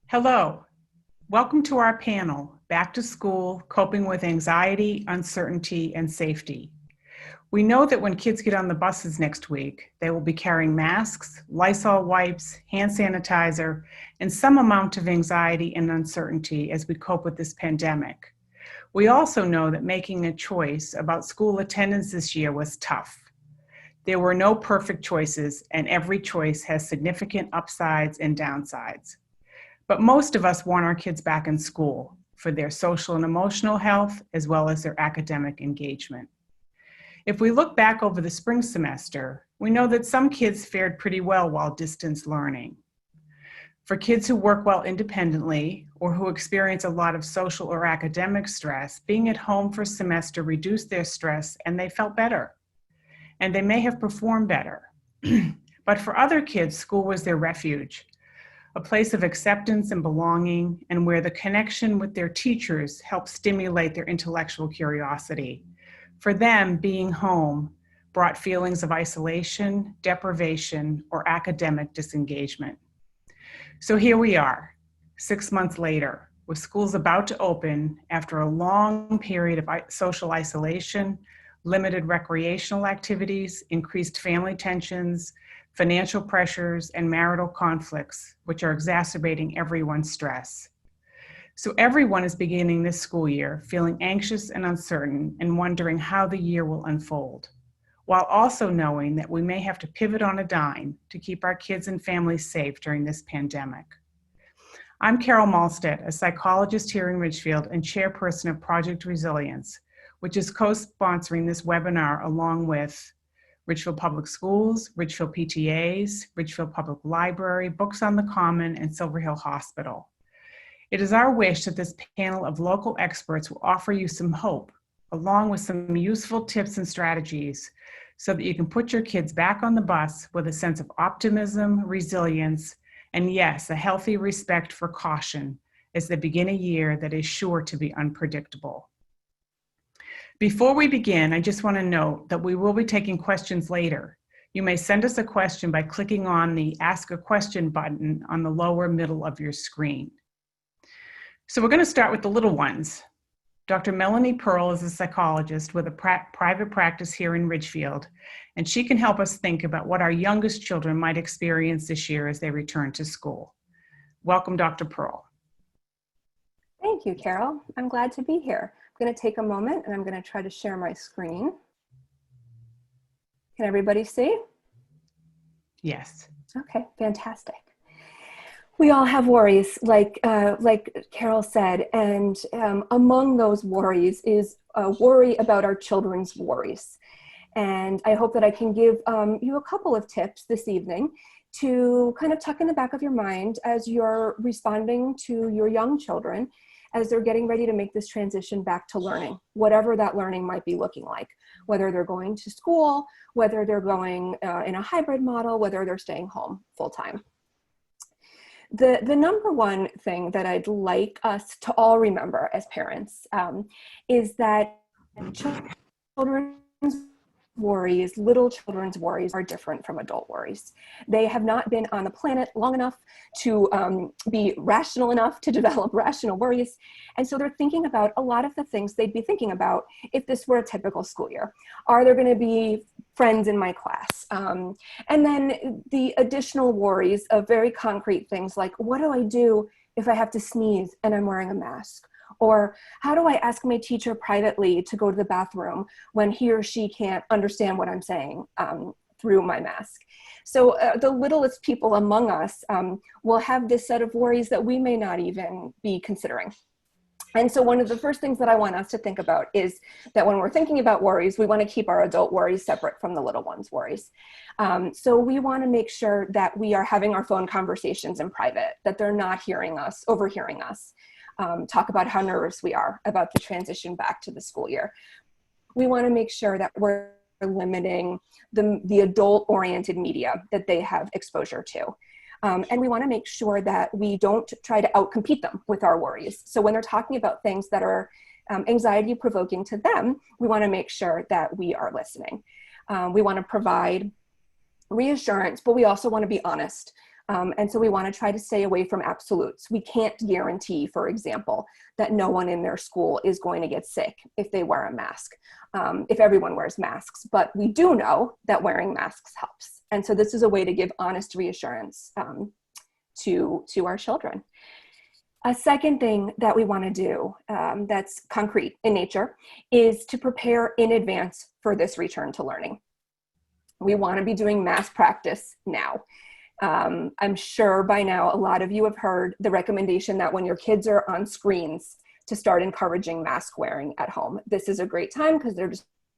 Hello, welcome to our panel, Back to School, Coping with Anxiety, Uncertainty, and Safety. We know that when kids get on the buses next week, they will be carrying masks, Lysol wipes, hand sanitizer, and some amount of anxiety and uncertainty as we cope with this pandemic. We also know that making a choice about school attendance this year was tough. There were no perfect choices, and every choice has significant upsides and downsides. But most of us want our kids back in school for their social and emotional health, as well as their academic engagement. If we look back over the spring semester, we know that some kids fared pretty well while distance learning. For kids who work well independently or who experience a lot of social or academic stress, being at home for a semester reduced their stress and they felt better. And they may have performed better. But for other kids, school was their refuge, a place of acceptance and belonging, and where the connection with their teachers helped stimulate their intellectual curiosity. For them, being home brought feelings of isolation, deprivation, or academic disengagement. So here we are, 6 months later, with schools about to open after a long period of social isolation, limited recreational activities, increased family tensions, financial pressures, and marital conflicts, which are exacerbating everyone's stress. So everyone is beginning this school year feeling anxious and uncertain and wondering how the year will unfold, while also knowing that we may have to pivot on a dime to keep our kids and families safe during this pandemic. I'm Carol Malstead, a psychologist here in Ridgefield and chairperson of Project Resilience, which is co-sponsoring this webinar along with Ridgefield Public Schools, Ridgefield PTAs, Ridgefield Public Library, Books on the Common, and Silver Hill Hospital. It is our wish that this panel of local experts will offer you some hope, along with some useful tips and strategies, so that you can put your kids back on the bus with a sense of optimism, resilience, and yes, a healthy respect for caution as they begin a year that is sure to be unpredictable. Before we begin, I just want to note that we will be taking questions later. You may send us a question by clicking on the Ask a Question button on the lower middle of your screen. So we're going to start with the little ones. Dr. Melanie Pearl is a psychologist with a private practice here in Ridgefield, and she can help us think about what our youngest children might experience this year as they return to school. Welcome, Dr. Pearl. Thank you, Carol. I'm glad to be here. I'm going to take a moment and I'm going to try to share my screen. Can everybody see? Yes. Okay, fantastic. We all have worries, like Carol said, and among those worries is a worry about our children's worries. And I hope that I can give you a couple of tips this evening to kind of tuck in the back of your mind as you're responding to your young children as they're getting ready to make this transition back to learning, whatever that learning might be looking like, whether they're going to school, whether they're going in a hybrid model, whether they're staying home full-time. The number one thing that I'd like us to all remember as parents is that children's worries, little children's worries, are different from adult worries. They have not been on the planet long enough to be rational enough to develop rational worries. And so they're thinking about a lot of the things they'd be thinking about if this were a typical school year. Are there going to be friends in my class? And then the additional worries of very concrete things like, what do I do if I have to sneeze and I'm wearing a mask? Or how do I ask my teacher privately to go to the bathroom when he or she can't understand what I'm saying through my mask? So the littlest people among us will have this set of worries that we may not even be considering. And so one of the first things that I want us to think about is that when we're thinking about worries, we want to keep our adult worries separate from the little ones' worries. So we want to make sure that we are having our phone conversations in private, that they're not hearing us, overhearing us. Talk about how nervous we are about the transition back to the school year. We want to make sure that we're limiting the adult-oriented media that they have exposure to. And we want to make sure that we don't try to outcompete them with our worries. So when they're talking about things that are anxiety-provoking to them, we want to make sure that we are listening. We want to provide reassurance, but we also want to be honest And so we want to try to stay away from absolutes. We can't guarantee, for example, that no one in their school is going to get sick if they wear a mask, if everyone wears masks. But we do know that wearing masks helps. And so this is a way to give honest reassurance to our children. A second thing that we want to do that's concrete in nature is to prepare in advance for this return to learning. We want to be doing mask practice now. I'm sure by now a lot of you have heard the recommendation that when your kids are on screens to start encouraging mask wearing at home. This is a great time because they're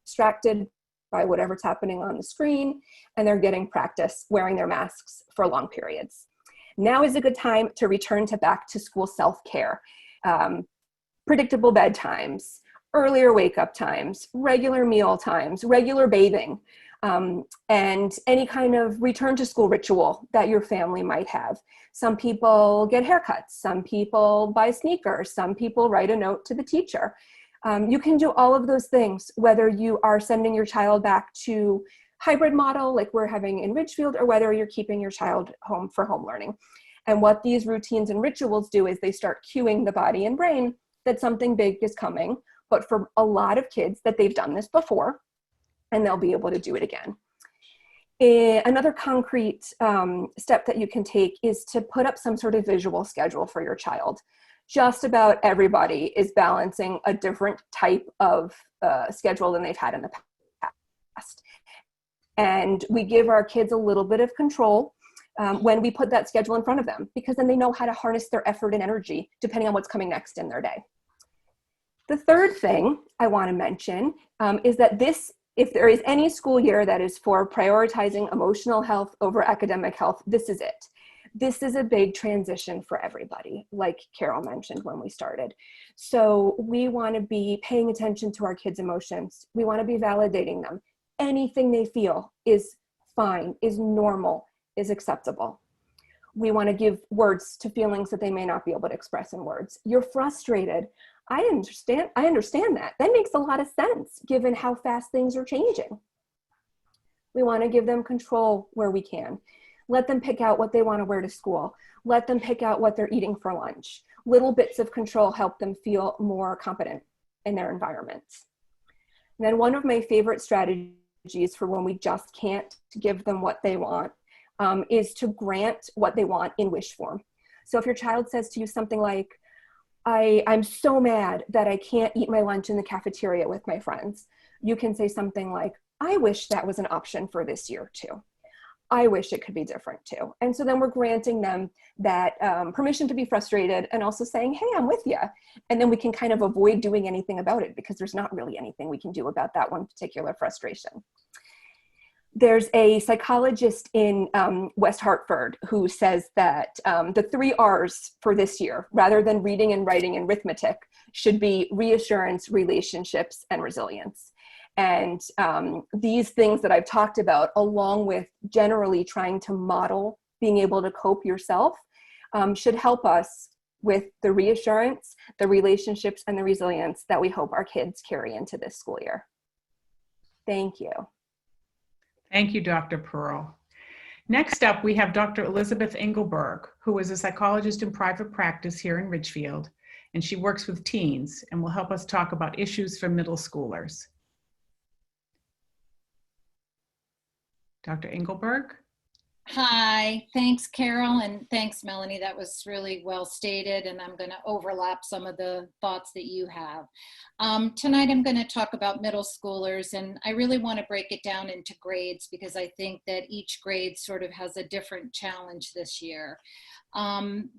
distracted by whatever's happening on the screen and they're getting practice wearing their masks for long periods. Now is a good time to return to back to school self-care. Predictable bedtimes, earlier wake-up times, regular meal times, regular bathing, and any kind of return to school ritual that your family might have. Some people get haircuts, some people buy sneakers, some people write a note to the teacher. You can do all of those things, whether you are sending your child back to hybrid model like we're having in Ridgefield, or whether you're keeping your child home for home learning. And what these routines and rituals do is they start cueing the body and brain that something big is coming, but for a lot of kids that they've done this before, and they'll be able to do it again. Another concrete step that you can take is to put up some sort of visual schedule for your child. Just about everybody is balancing a different type of schedule than they've had in the past. And we give our kids a little bit of control when we put that schedule in front of them, because then they know how to harness their effort and energy depending on what's coming next in their day. The third thing I want to mention is that if there is any school year that is for prioritizing emotional health over academic health, this is it. This is a big transition for everybody, like Carol mentioned when we started. So we want to be paying attention to our kids' emotions. We want to be validating them. Anything they feel is fine, is normal, is acceptable. We want to give words to feelings that they may not be able to express in words. You're frustrated. I understand that. That makes a lot of sense given how fast things are changing. We want to give them control where we can. Let them pick out what they want to wear to school. Let them pick out what they're eating for lunch. Little bits of control help them feel more competent in their environments. And then one of my favorite strategies for when we just can't give them what they want is to grant what they want in wish form. So if your child says to you something like, I'm so mad that I can't eat my lunch in the cafeteria with my friends, you can say something like, I wish that was an option for this year too. I wish it could be different too. And so then we're granting them that permission to be frustrated and also saying, hey, I'm with you. And then we can kind of avoid doing anything about it because there's not really anything we can do about that one particular frustration. There's a psychologist in West Hartford who says that the 3 R's for this year, rather than reading and writing and arithmetic, should be reassurance, relationships, and resilience. And these things that I've talked about, along with generally trying to model being able to cope yourself, should help us with the reassurance, the relationships, and the resilience that we hope our kids carry into this school year. Thank you. Thank you, Dr. Pearl. Next up, we have Dr. Elizabeth Engelberg, who is a psychologist in private practice here in Ridgefield, and she works with teens and will help us talk about issues for middle schoolers. Dr. Engelberg? Hi, thanks Carol, and thanks Melanie. That was really well stated, and I'm going to overlap some of the thoughts that you have. Tonight I'm going to talk about middle schoolers, and I really want to break it down into grades because I think that each grade sort of has a different challenge this year.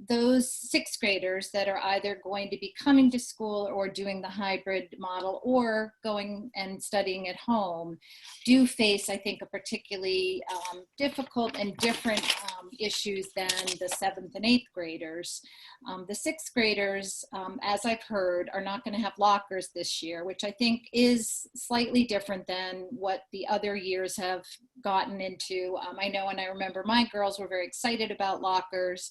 Those 6th graders that are either going to be coming to school or doing the hybrid model or going and studying at home do face, I think, a particularly difficult and different issues than the 7th and 8th graders. The 6th graders, as I've heard, are not going to have lockers this year, which I think is slightly different than what the other years have gotten into. I know, and I remember my girls were very excited about lockers.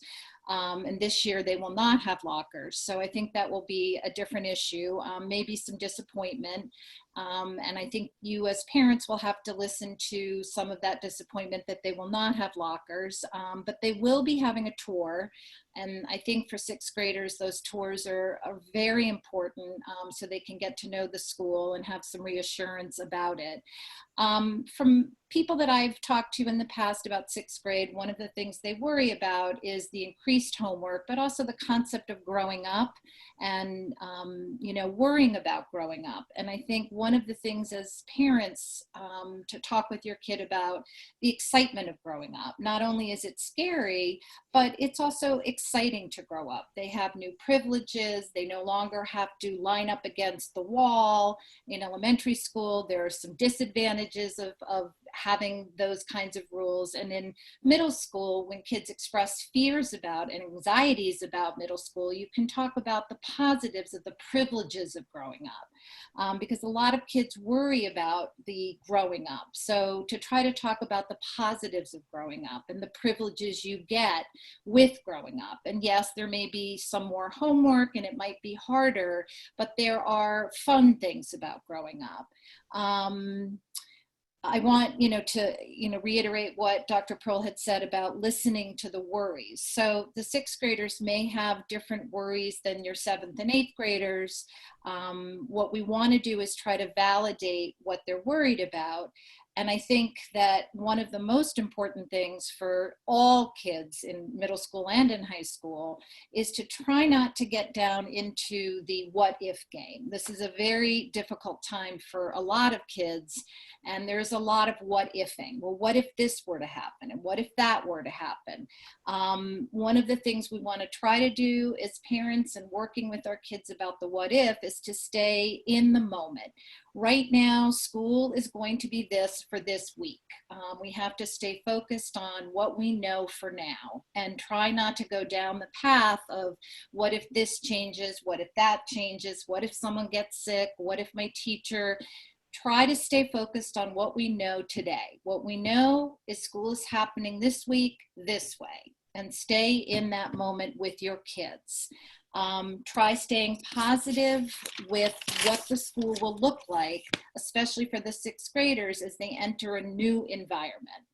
And this year they will not have lockers. So I think that will be a different issue, maybe some disappointment. And I think you as parents will have to listen to some of that disappointment that they will not have lockers, but they will be having a tour. And I think for sixth graders, those tours are very important, so they can get to know the school and have some reassurance about it. From people that I've talked to in the past about sixth grade, one of the things they worry about is the increased homework, but also the concept of growing up and, worrying about growing up. And I think one of the things as parents to talk with your kid about the excitement of growing up. Not only is it scary, but it's also exciting to grow up. They have new privileges. They no longer have to line up against the wall. In elementary school, there are some disadvantages of having those kinds of rules. And in middle school, when kids express fears about and anxieties about middle school, you can talk about the positives of the privileges of growing up, because a lot of kids worry about the growing up. So to try to talk about the positives of growing up and the privileges you get with growing up. And yes, there may be some more homework and it might be harder, but there are fun things about growing up. I want, to, reiterate what Dr. Pearl had said about listening to the worries. So the sixth graders may have different worries than your seventh and eighth graders. What we want to do is try to validate what they're worried about. And I think that one of the most important things for all kids in middle school and in high school is to try not to get down into the what if game. This is a very difficult time for a lot of kids, and there's a lot of what ifing. Well, what if this were to happen? And what if that were to happen? One of the things we want to try to do as parents and working with our kids about the what if is to stay in the moment. Right now, school is going to be this for this week. We have to stay focused on what we know for now and try not to go down the path of what if this changes, what if that changes, what if someone gets sick, what if my teacher. Try to stay focused on what we know today. What we know is school is happening this week, this way, and stay in that moment with your kids. Try staying positive with what the school will look like, especially for the sixth graders as they enter a new environment.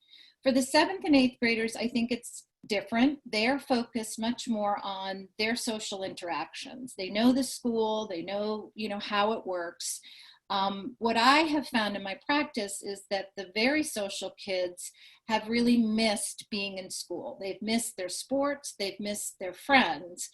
For the seventh and eighth graders, I think it's different. They're focused much more on their social interactions. They know the school, they know, how it works. What I have found in my practice is that the very social kids have really missed being in school. They've missed their sports, they've missed their friends,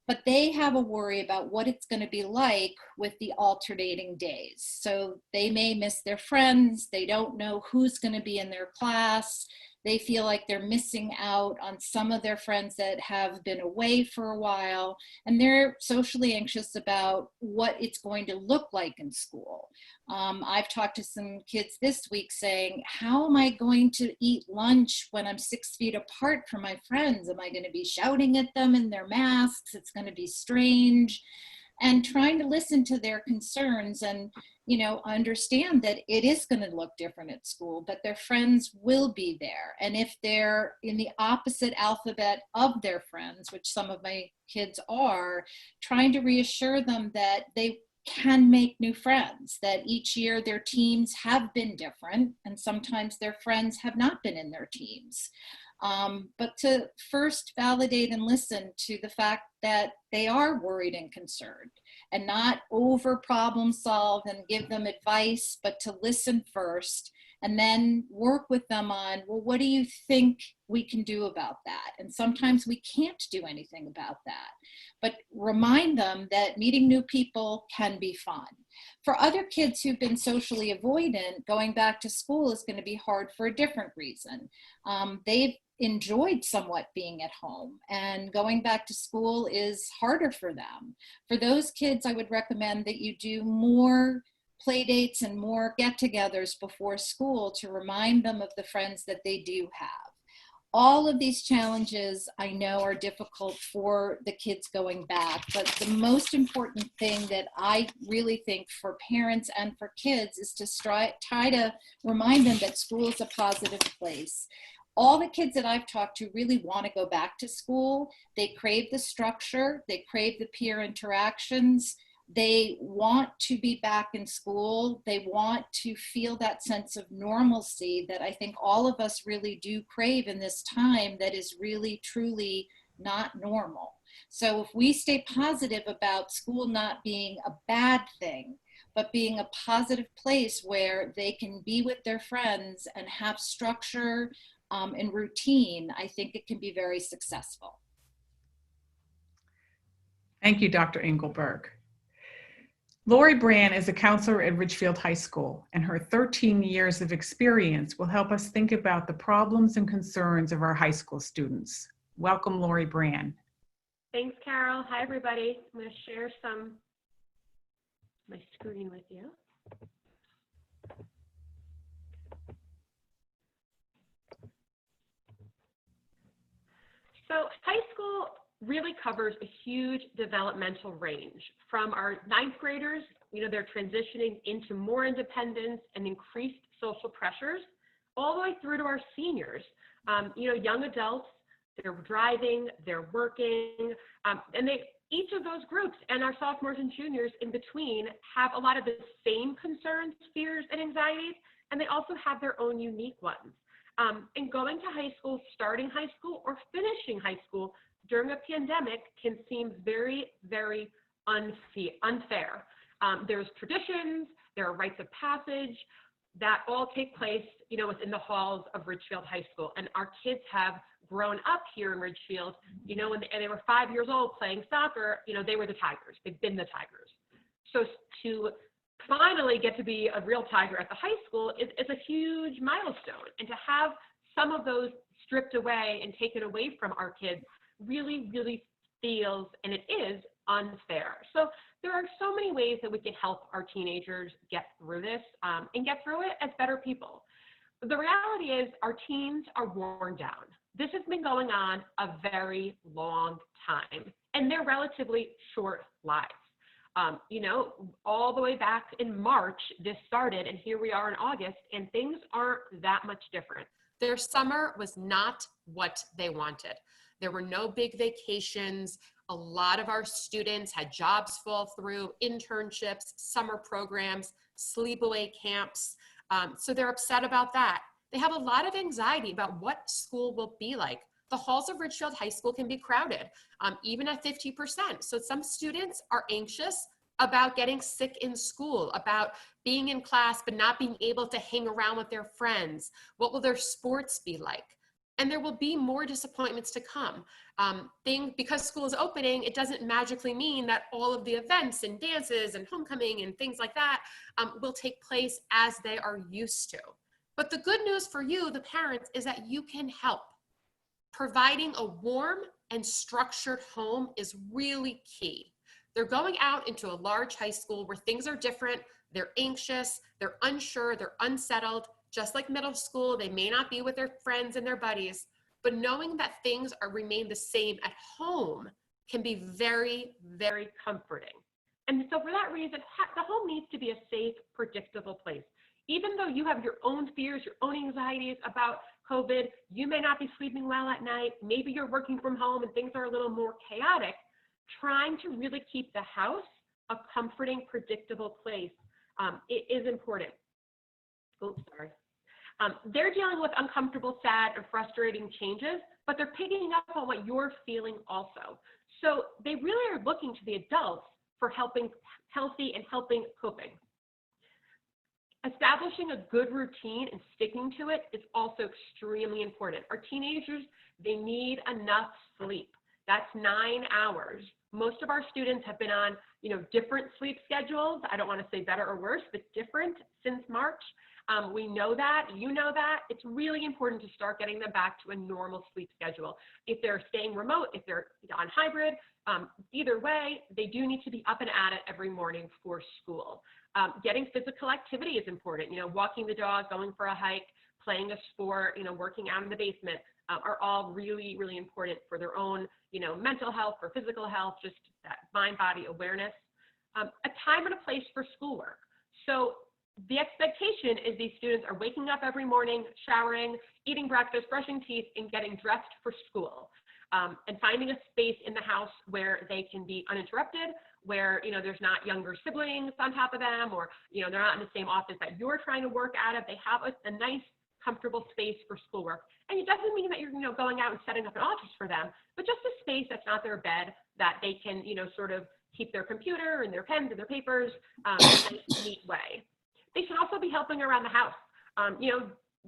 but they have a worry about what it's going to be like with the alternating days. So they may miss their friends, they don't know who's going to be in their class. They feel like they're missing out on some of their friends that have been away for a while, and they're socially anxious about what it's going to look like in school. I've talked to some kids this week saying, how am I going to eat lunch when I'm 6 feet apart from my friends? Am I going to be shouting at them in their masks? It's going to be strange. And trying to listen to their concerns and, understand that it is going to look different at school, but their friends will be there. And if they're in the opposite alphabet of their friends, which some of my kids are, trying to reassure them that they can make new friends, that each year their teams have been different, and sometimes their friends have not been in their teams. But to first validate and listen to the fact that they are worried and concerned, and not over problem solve and give them advice, but to listen first and then work with them on, well, what do you think we can do about that? And sometimes we can't do anything about that, but remind them that meeting new people can be fun. For other kids who've been socially avoidant, going back to school is going to be hard for a different reason. They've enjoyed somewhat being at home, and going back to school is harder for them. For those kids, I would recommend that you do more play dates and more get-togethers before school to remind them of the friends that they do have. All of these challenges I know are difficult for the kids going back, but the most important thing that I really think for parents and for kids is to try to remind them that school is a positive place. All the kids that I've talked to really want to go back to school. They crave the structure, they crave the peer interactions, They want to be back in school. They want to feel that sense of normalcy that I think all of us really do crave in this time that is really, truly not normal. So if we stay positive about school not being a bad thing, but being a positive place where they can be with their friends and have structure and routine, I think it can be very successful. Thank you, Dr. Engelberg. Lori Brand is a counselor at Ridgefield High School, and her 13 years of experience will help us think about the problems and concerns of our high school students. Welcome, Lori Brand. Thanks, Carol. Hi, everybody. I'm going to share my screen with you. So high school really covers a huge developmental range. From our ninth graders, they're transitioning into more independence and increased social pressures, all the way through to our seniors. Young adults, they're driving, they're working, and each of those groups and our sophomores and juniors in between have a lot of the same concerns, fears, and anxieties, and they also have their own unique ones. And going to high school, starting high school, or finishing high school during a pandemic can seem very, very unfair. There's traditions, there are rites of passage that all take place, within the halls of Ridgefield High School. And our kids have grown up here in Ridgefield, when they were 5 years old playing soccer, they were the Tigers. They've been the Tigers. So to finally get to be a real Tiger at the high school is a huge milestone. And to have some of those stripped away and taken away from our kids really, really feels, and it is, unfair. So there are so many ways that we can help our teenagers get through this and get through it as better people. The reality is our teens are worn down. This has been going on a very long time, and they're relatively short lives. All the way back in March, this started, and here we are in August, and things aren't that much different. Their summer was not what they wanted. There were no big vacations. A lot of our students had jobs fall through, internships, summer programs, sleepaway camps. So they're upset about that. They have a lot of anxiety about what school will be like. The halls of Ridgefield High School can be crowded, even at 50%. So some students are anxious about getting sick in school, about being in class but not being able to hang around with their friends. What will their sports be like? And there will be more disappointments to come. Because school is opening, it doesn't magically mean that all of the events and dances and homecoming and things like that will take place as they are used to. But the good news for you, the parents, is that you can help. Providing a warm and structured home is really key. They're going out into a large high school where things are different. They're anxious, they're unsure, they're unsettled. Just like middle school, they may not be with their friends and their buddies, but knowing that things remain the same at home can be very, very comforting. And so for that reason, the home needs to be a safe, predictable place. Even though you have your own fears, your own anxieties about COVID, you may not be sleeping well at night, maybe you're working from home and things are a little more chaotic, trying to really keep the house a comforting, predictable place it is important. Oops, sorry. They're dealing with uncomfortable, sad, and frustrating changes, but they're picking up on what you're feeling also. So they really are looking to the adults for healthy and helping coping. Establishing a good routine and sticking to it is also extremely important. Our teenagers, they need enough sleep. That's 9 hours. Most of our students have been on, different sleep schedules. I don't want to say better or worse, but different since March. We know that, it's really important to start getting them back to a normal sleep schedule. If they're staying remote, if they're on hybrid, either way, they do need to be up and at it every morning for school. Getting physical activity is important, walking the dog, going for a hike, playing a sport, working out in the basement are all really, really important for their own, mental health, for physical health, just that mind-body awareness. A time and a place for schoolwork. So the expectation is these students are waking up every morning, showering, eating breakfast, brushing teeth, and getting dressed for school. and finding a space in the house where they can be uninterrupted, where, there's not younger siblings on top of them, or, they're not in the same office that you're trying to work out of. They have a nice, comfortable space for schoolwork. And it doesn't mean that you're, going out and setting up an office for them, but just a space that's not their bed, that they can, sort of keep their computer and their pens and their papers in a nice, neat way. They should also be helping around the house.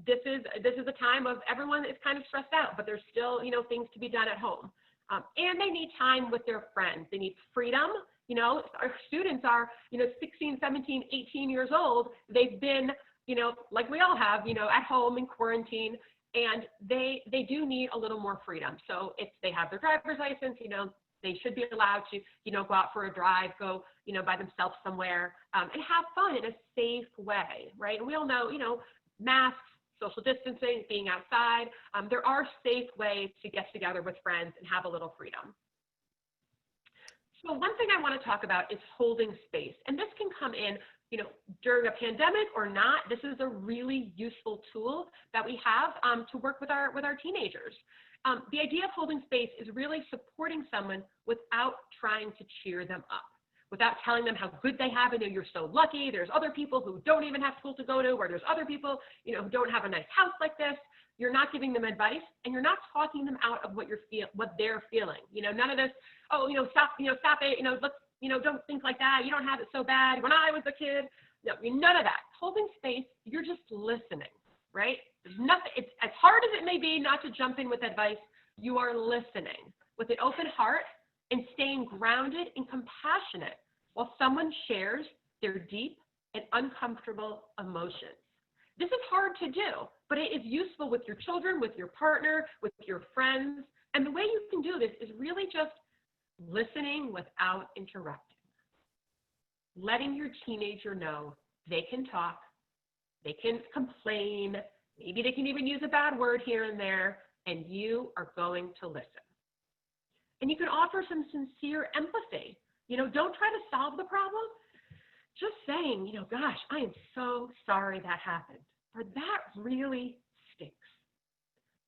This is a time of everyone is kind of stressed out, but there's still, things to be done at home. And they need time with their friends. They need freedom. Our students are, 16, 17, 18 years old. They've been, like we all have, at home in quarantine, and they do need a little more freedom. So if they have their driver's license, they should be allowed to, go out for a drive, go, by themselves somewhere, and have fun in a safe way, right? And we all know, masks, social distancing, being outside, there are safe ways to get together with friends and have a little freedom. So one thing I want to talk about is holding space. And this can come in, during a pandemic or not. This is a really useful tool that we have to work with our teenagers. The idea of holding space is really supporting someone without trying to cheer them up, without telling them how good they have, and you're so lucky. There's other people who don't even have school to go to, or there's other people, who don't have a nice house like this. You're not giving them advice, and you're not talking them out of what they're feeling. None of this, oh, stop it, let's, don't think like that. You don't have it so bad. When I was a kid, no, none of that. Holding space, you're just listening, right? There's nothing, it's as hard as it may be not to jump in with advice. You are listening with an open heart and staying grounded and compassionate while someone shares their deep and uncomfortable emotions. This is hard to do, but it is useful with your children, with your partner, with your friends. And the way you can do this is really just listening without interrupting. Letting your teenager know they can talk, they can complain, maybe they can even use a bad word here and there, and you are going to listen. And you can offer some sincere empathy. Don't try to solve the problem. Just saying, gosh, I am so sorry that happened, or that really stinks.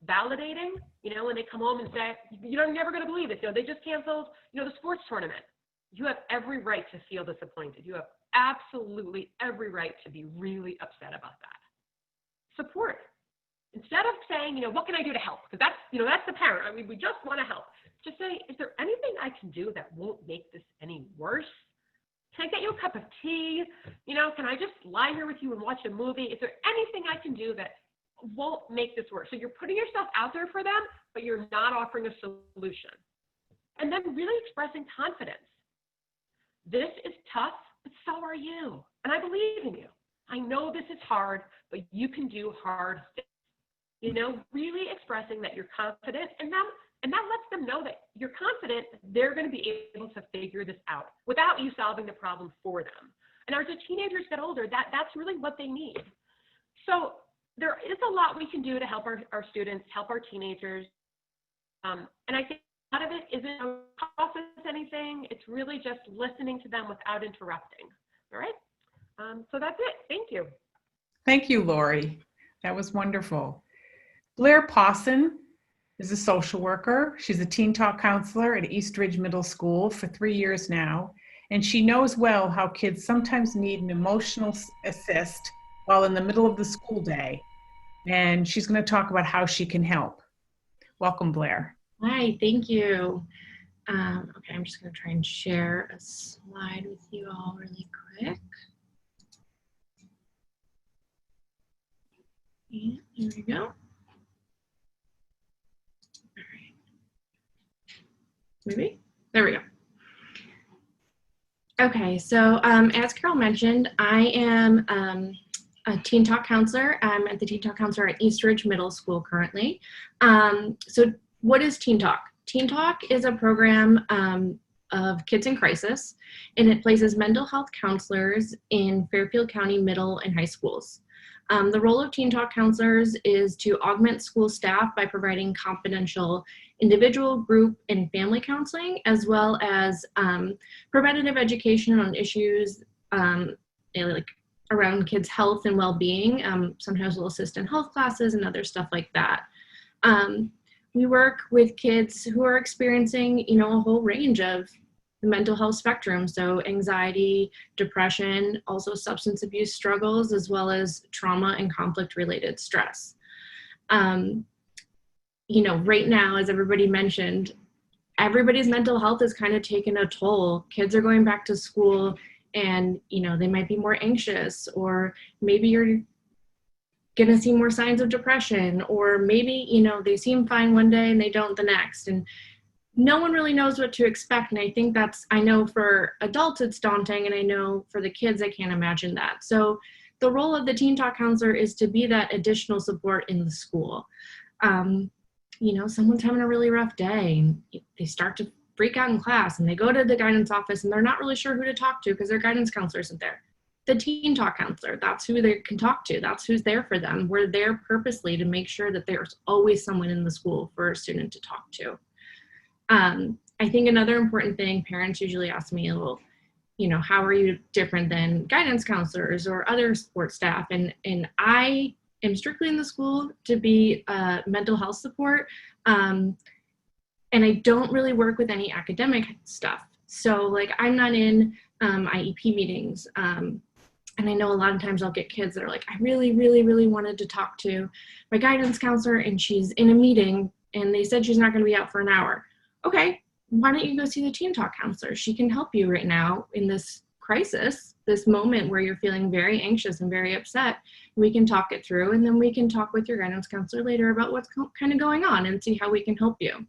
Validating, when they come home and say, you're never going to believe it. They just canceled, the sports tournament. You have every right to feel disappointed. You have absolutely every right to be really upset about that. Support. Instead of saying, what can I do to help? Because that's the parent. We just want to help. Just say, is there anything I can do that won't make this any worse? Can I get you a cup of tea? Can I just lie here with you and watch a movie? Is there anything I can do that won't make this worse? So you're putting yourself out there for them, but you're not offering a solution. And then really expressing confidence. This is tough, but so are you. And I believe in you. I know this is hard, but you can do hard things. Really expressing that you're confident in them, and that lets them know that you're confident they're going to be able to figure this out without you solving the problem for them. And as the teenagers get older, that's really what they need. So there is a lot we can do to help our students, help our teenagers. And I think a lot of it isn't a process anything. It's really just listening to them without interrupting. All right? So that's it. Thank you. Thank you, Lori. That was wonderful. Blair Pawson is a social worker. She's a teen talk counselor at East Ridge Middle School for 3 years now, and she knows well how kids sometimes need an emotional assist while in the middle of the school day, and she's going to talk about how she can help. Welcome, Blair. Hi, thank you. Okay, I'm just going to try and share a slide with you all really quick. And here we go. Maybe? There we go. Okay, so as Carol mentioned, I am a teen talk counselor. I'm at the teen talk counselor at East Ridge Middle School currently. So what is Teen Talk? Teen Talk is a program of kids in crisis, and it places mental health counselors in Fairfield County middle and high schools. The role of Teen Talk counselors is to augment school staff by providing confidential individual, group, and family counseling, as well as preventative education on issues like around kids' health and well-being. Sometimes we'll assist in health classes and other stuff like that. we work with kids who are experiencing, a whole range of the mental health spectrum. So anxiety, depression, also substance abuse struggles, as well as trauma and conflict related stress. Right now, as everybody mentioned, everybody's mental health is kind of taken a toll. Kids are going back to school and, they might be more anxious, or maybe you're going to see more signs of depression, or maybe, they seem fine one day and they don't the next. And no one really knows what to expect. And I think I know for adults it's daunting, and I know for the kids, I can't imagine that. So the role of the Teen Talk counselor is to be that additional support in the school. Someone's having a really rough day and they start to freak out in class, and they go to the guidance office and they're not really sure who to talk to because their guidance counselor isn't there. The Teen Talk counselor, that's who they can talk to. That's who's there for them. We're there purposely to make sure that there's always someone in the school for a student to talk to. I think another important thing, parents usually ask me, well, how are you different than guidance counselors or other support staff? And I am strictly in the school to be mental health support. And I don't really work with any academic stuff. So I'm not in IEP meetings. And I know a lot of times I'll get kids that are like, I really, really, really wanted to talk to my guidance counselor, and she's in a meeting and they said she's not going to be out for an hour. Okay, why don't you go see the Teen Talk counselor? She can help you right now in this crisis, this moment where you're feeling very anxious and very upset. We can talk it through, and then we can talk with your guidance counselor later about what's kind of going on and see how we can help you.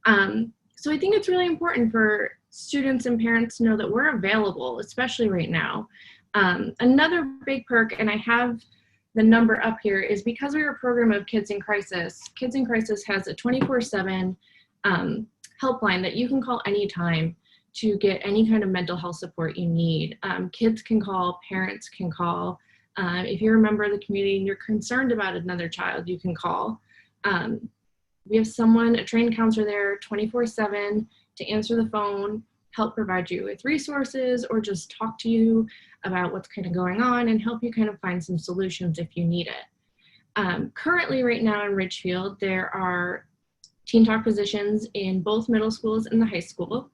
So I think it's really important for students and parents to know that we're available, especially right now. Another big perk, and I have the number up here, is because we're a program of Kids in Crisis has a 24/7 helpline that you can call anytime to get any kind of mental health support you need. Kids can call, parents can call. If you're a member of the community and you're concerned about another child, you can call. We have a trained counselor there 24/7 to answer the phone, help provide you with resources, or just talk to you about what's kind of going on and help you kind of find some solutions if you need it. Currently right now in Ridgefield, there are Teen Talk positions in both middle schools and the high school.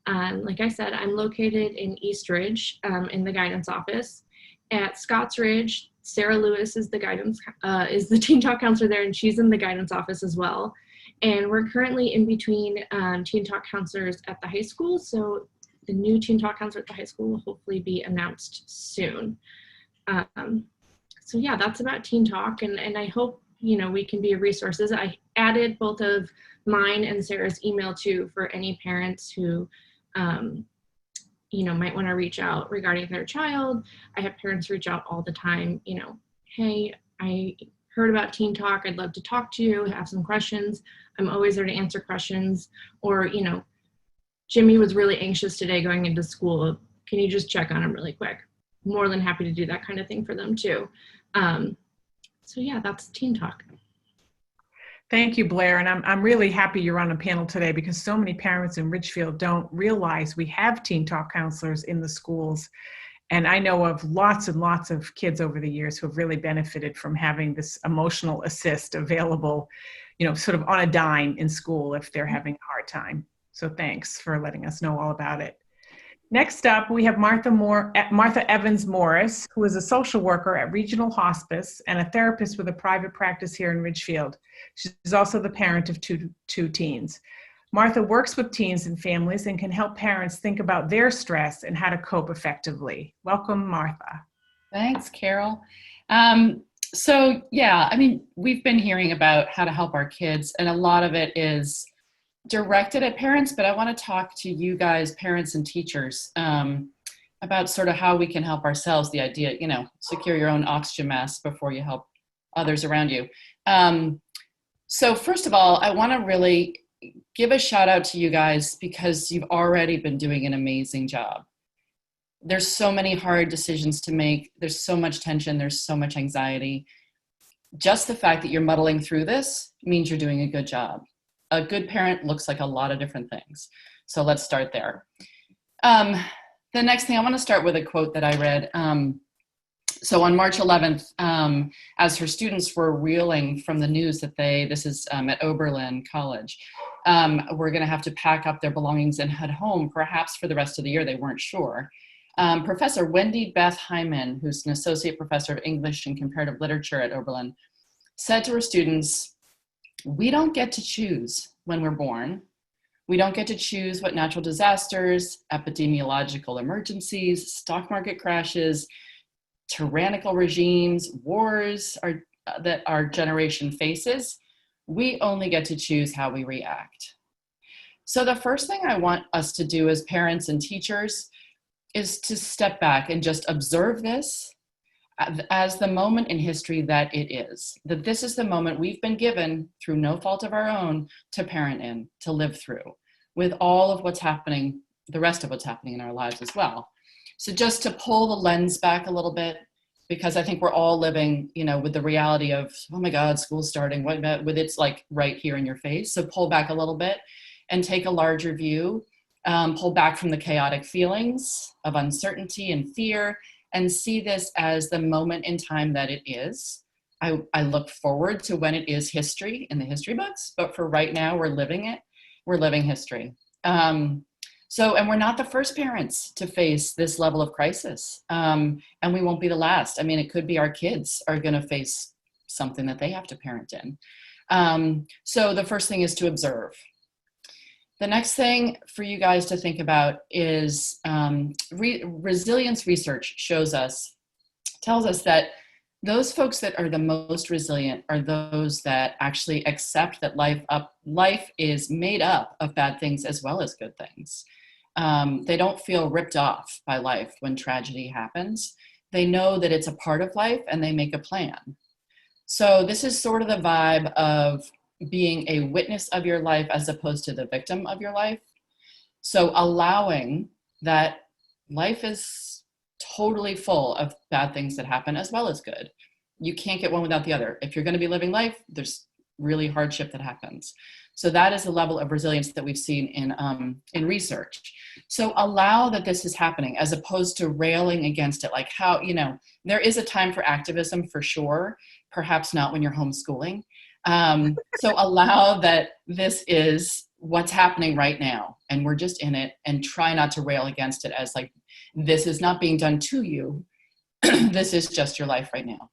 Like I said, I'm located in East Ridge in the guidance office. At Scotts Ridge, Sarah Lewis is the Teen Talk counselor there, and she's in the guidance office as well. And we're currently in between Teen Talk counselors at the high school. So the new Teen Talk counselor at the high school will hopefully be announced soon. So yeah, that's about Teen Talk, and I hope we can be resources. I added both of mine and Sarah's email too for any parents who might want to reach out regarding their child. I have parents reach out all the time, hey, I heard about Teen Talk. I'd love to talk to you, have some questions. I'm always there to answer questions. Or, Jimmy was really anxious today going into school. Can you just check on him really quick? More than happy to do that kind of thing for them too. So yeah, that's Teen Talk. Thank you, Blair. And I'm really happy you're on a panel today, because so many parents in Ridgefield don't realize we have Teen Talk counselors in the schools. And I know of lots and lots of kids over the years who have really benefited from having this emotional assist available, sort of on a dime in school if they're having a hard time. So thanks for letting us know all about it. Next up, we have Martha Evans Morris, who is a social worker at Regional Hospice and a therapist with a private practice here in Ridgefield. She's also the parent of two teens. Martha works with teens and families and can help parents think about their stress and how to cope effectively. Welcome, Martha. Thanks, Carol. So yeah, we've been hearing about how to help our kids, and a lot of it is directed at parents, but I want to talk to you guys, parents and teachers, about sort of how we can help ourselves. The idea, secure your own oxygen mask before you help others around you. So first of all, I want to really give a shout out to you guys, because you've already been doing an amazing job. There's so many hard decisions to make. There's so much tension. There's so much anxiety. Just the fact that you're muddling through this means you're doing a good job. A good parent looks like a lot of different things. So let's start there. The next thing, I want to start with a quote that I read. So on March 11th, as her students were reeling from the news that this is at Oberlin College, we're going to have to pack up their belongings and head home, perhaps for the rest of the year, they weren't sure. Professor Wendy Beth Hyman, who's an associate professor of English and comparative literature at Oberlin, said to her students, "We don't get to choose when we're born. We don't get to choose what natural disasters, epidemiological emergencies, stock market crashes, tyrannical regimes, wars that our generation faces. We only get to choose how we react." So the first thing I want us to do as parents and teachers is to step back and just observe this as the moment in history that it is. That this is the moment we've been given, through no fault of our own, to parent in, to live through, with all of what's happening, the rest of what's happening in our lives as well. So just to pull the lens back a little bit, because I think we're all living, with the reality of, oh my God, school's starting, with it's like right here in your face. So pull back a little bit and take a larger view, pull back from the chaotic feelings of uncertainty and fear, and see this as the moment in time that it is. I look forward to when it is history in the history books, but for right now, we're living it. We're living history. And we're not the first parents to face this level of crisis. And we won't be the last. I mean, it could be our kids are going to face something that they have to parent in. So the first thing is to observe. The next thing for you guys to think about is resilience research tells us that those folks that are the most resilient are those that actually accept that life is made up of bad things as well as good things. They don't feel ripped off by life when tragedy happens. They know that it's a part of life and they make a plan. So this is sort of the vibe of being a witness of your life as opposed to the victim of your life. So allowing that life is totally full of bad things that happen as well as good. You can't get one without the other. If you're going to be living life, there's really hardship that happens. So that is a level of resilience that we've seen in research. So allow that this is happening as opposed to railing against it. Like how, there is a time for activism for sure, perhaps not when you're homeschooling. So allow that this is what's happening right now and we're just in it, and try not to rail against it as like, this is not being done to you. This is just your life right now.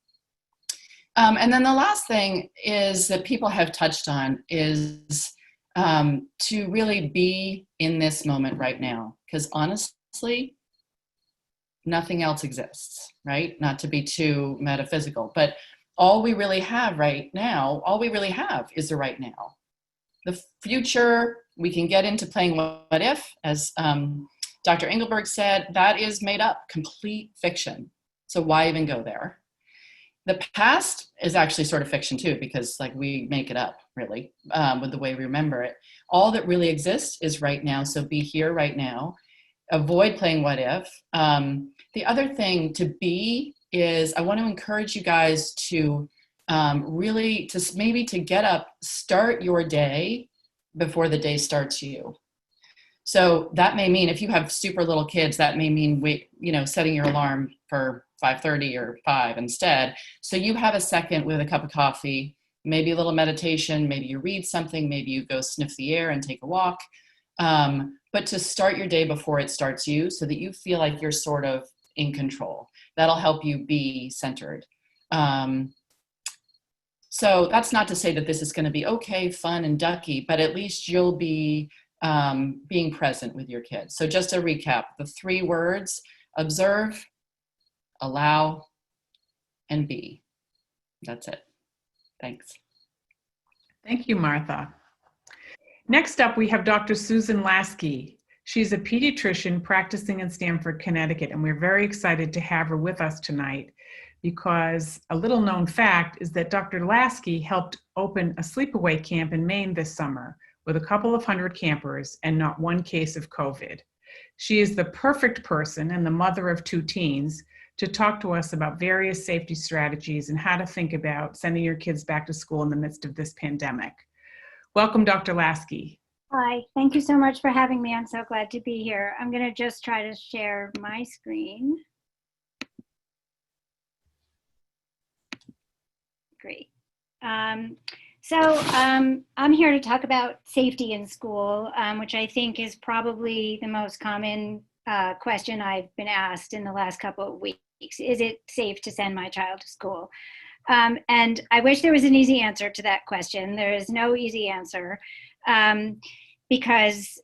And then the last thing is that people have touched on is to really be in this moment right now. Because honestly, nothing else exists, right? Not to be too metaphysical, but all we really have right now, all we really have is the right now. The future, we can get into playing what if, as Dr. Engelberg said, that is made up, complete fiction. So why even go there? The past is actually sort of fiction too, because like we make it up really with the way we remember it. All that really exists is right now. So be here right now. Avoid playing what if. The other thing to be is I want to encourage you guys to really to get up, start your day before the day starts you. So that may mean if you have super little kids, that may mean setting your alarm for 5:30 or 5 instead. So you have a second with a cup of coffee, maybe a little meditation, maybe you read something, maybe you go sniff the air and take a walk. But to start your day before it starts you so that you feel like you're sort of in control. That'll help you be centered. So that's not to say that this is going to be okay, fun and ducky, but at least you'll be being present with your kids. So just to recap, the 3 words: observe, allow, and be. That's it. Thanks. Thank you, Martha. Next up, we have Dr. Susan Lasky. She's a pediatrician practicing in Stamford, Connecticut, and we're very excited to have her with us tonight because a little known fact is that Dr. Lasky helped open a sleepaway camp in Maine this summer with a couple of hundred campers and not one case of COVID. She is the perfect person and the mother of 2 teens to talk to us about various safety strategies and how to think about sending your kids back to school in the midst of this pandemic. Welcome, Dr. Lasky. Hi, thank you so much for having me. I'm so glad to be here. I'm going to just try to share my screen. Great. I'm here to talk about safety in school, which I think is probably the most common question I've been asked in the last couple of weeks. Is it safe to send my child to school? And I wish there was an easy answer to that question. There is no easy answer because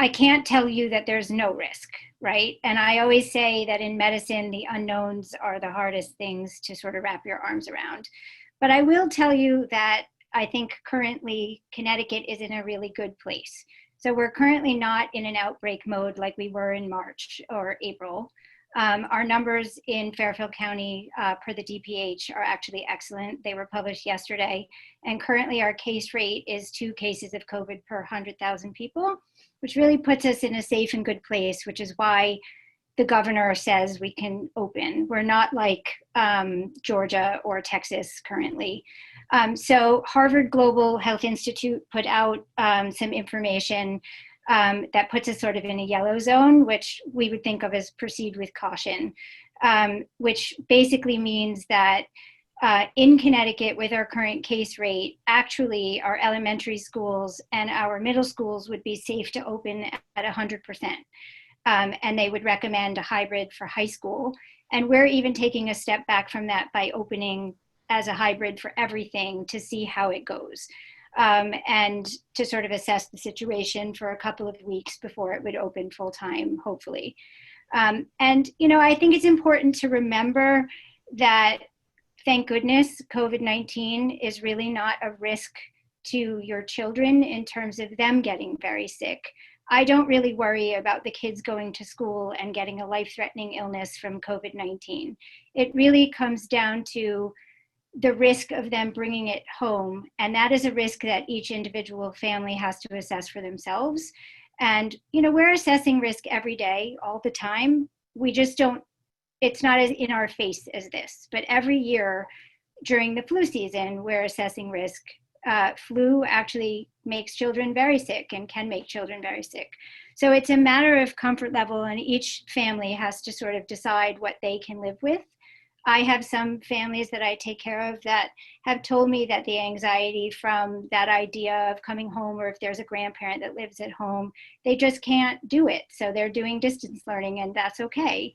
I can't tell you that there's no risk, right? And I always say that in medicine, the unknowns are the hardest things to sort of wrap your arms around. But I will tell you that I think currently Connecticut is in a really good place. So we're currently not in an outbreak mode like we were in March or April. Our numbers in Fairfield County per the DPH are actually excellent. They were published yesterday. And currently our case rate is 2 cases of COVID per 100,000 people, which really puts us in a safe and good place, which is why the governor says we can open. We're not like Georgia or Texas currently. So Harvard Global Health Institute put out some information that puts us sort of in a yellow zone, which we would think of as proceed with caution, which basically means that in Connecticut, with our current case rate, actually our elementary schools and our middle schools would be safe to open at 100%. And they would recommend a hybrid for high school. And we're even taking a step back from that by opening as a hybrid for everything to see how it goes. And to sort of assess the situation for a couple of weeks before it would open full time, hopefully. And, you know, I think it's important to remember that, thank goodness, COVID-19 is really not a risk to your children in terms of them getting very sick. I don't really worry about the kids going to school and getting a life-threatening illness from COVID-19. It really comes down to the risk of them bringing it home. And that is a risk that each individual family has to assess for themselves. And, you know, we're assessing risk every day, all the time. We just don't, it's not as in our face as this, but every year during the flu season, we're assessing risk. Flu actually makes children very sick and can make children very sick. So it's a matter of comfort level, and each family has to sort of decide what they can live with. I have some families that I take care of that have told me that the anxiety from that idea of coming home, or if there's a grandparent that lives at home, they just can't do it. So they're doing distance learning, and that's okay.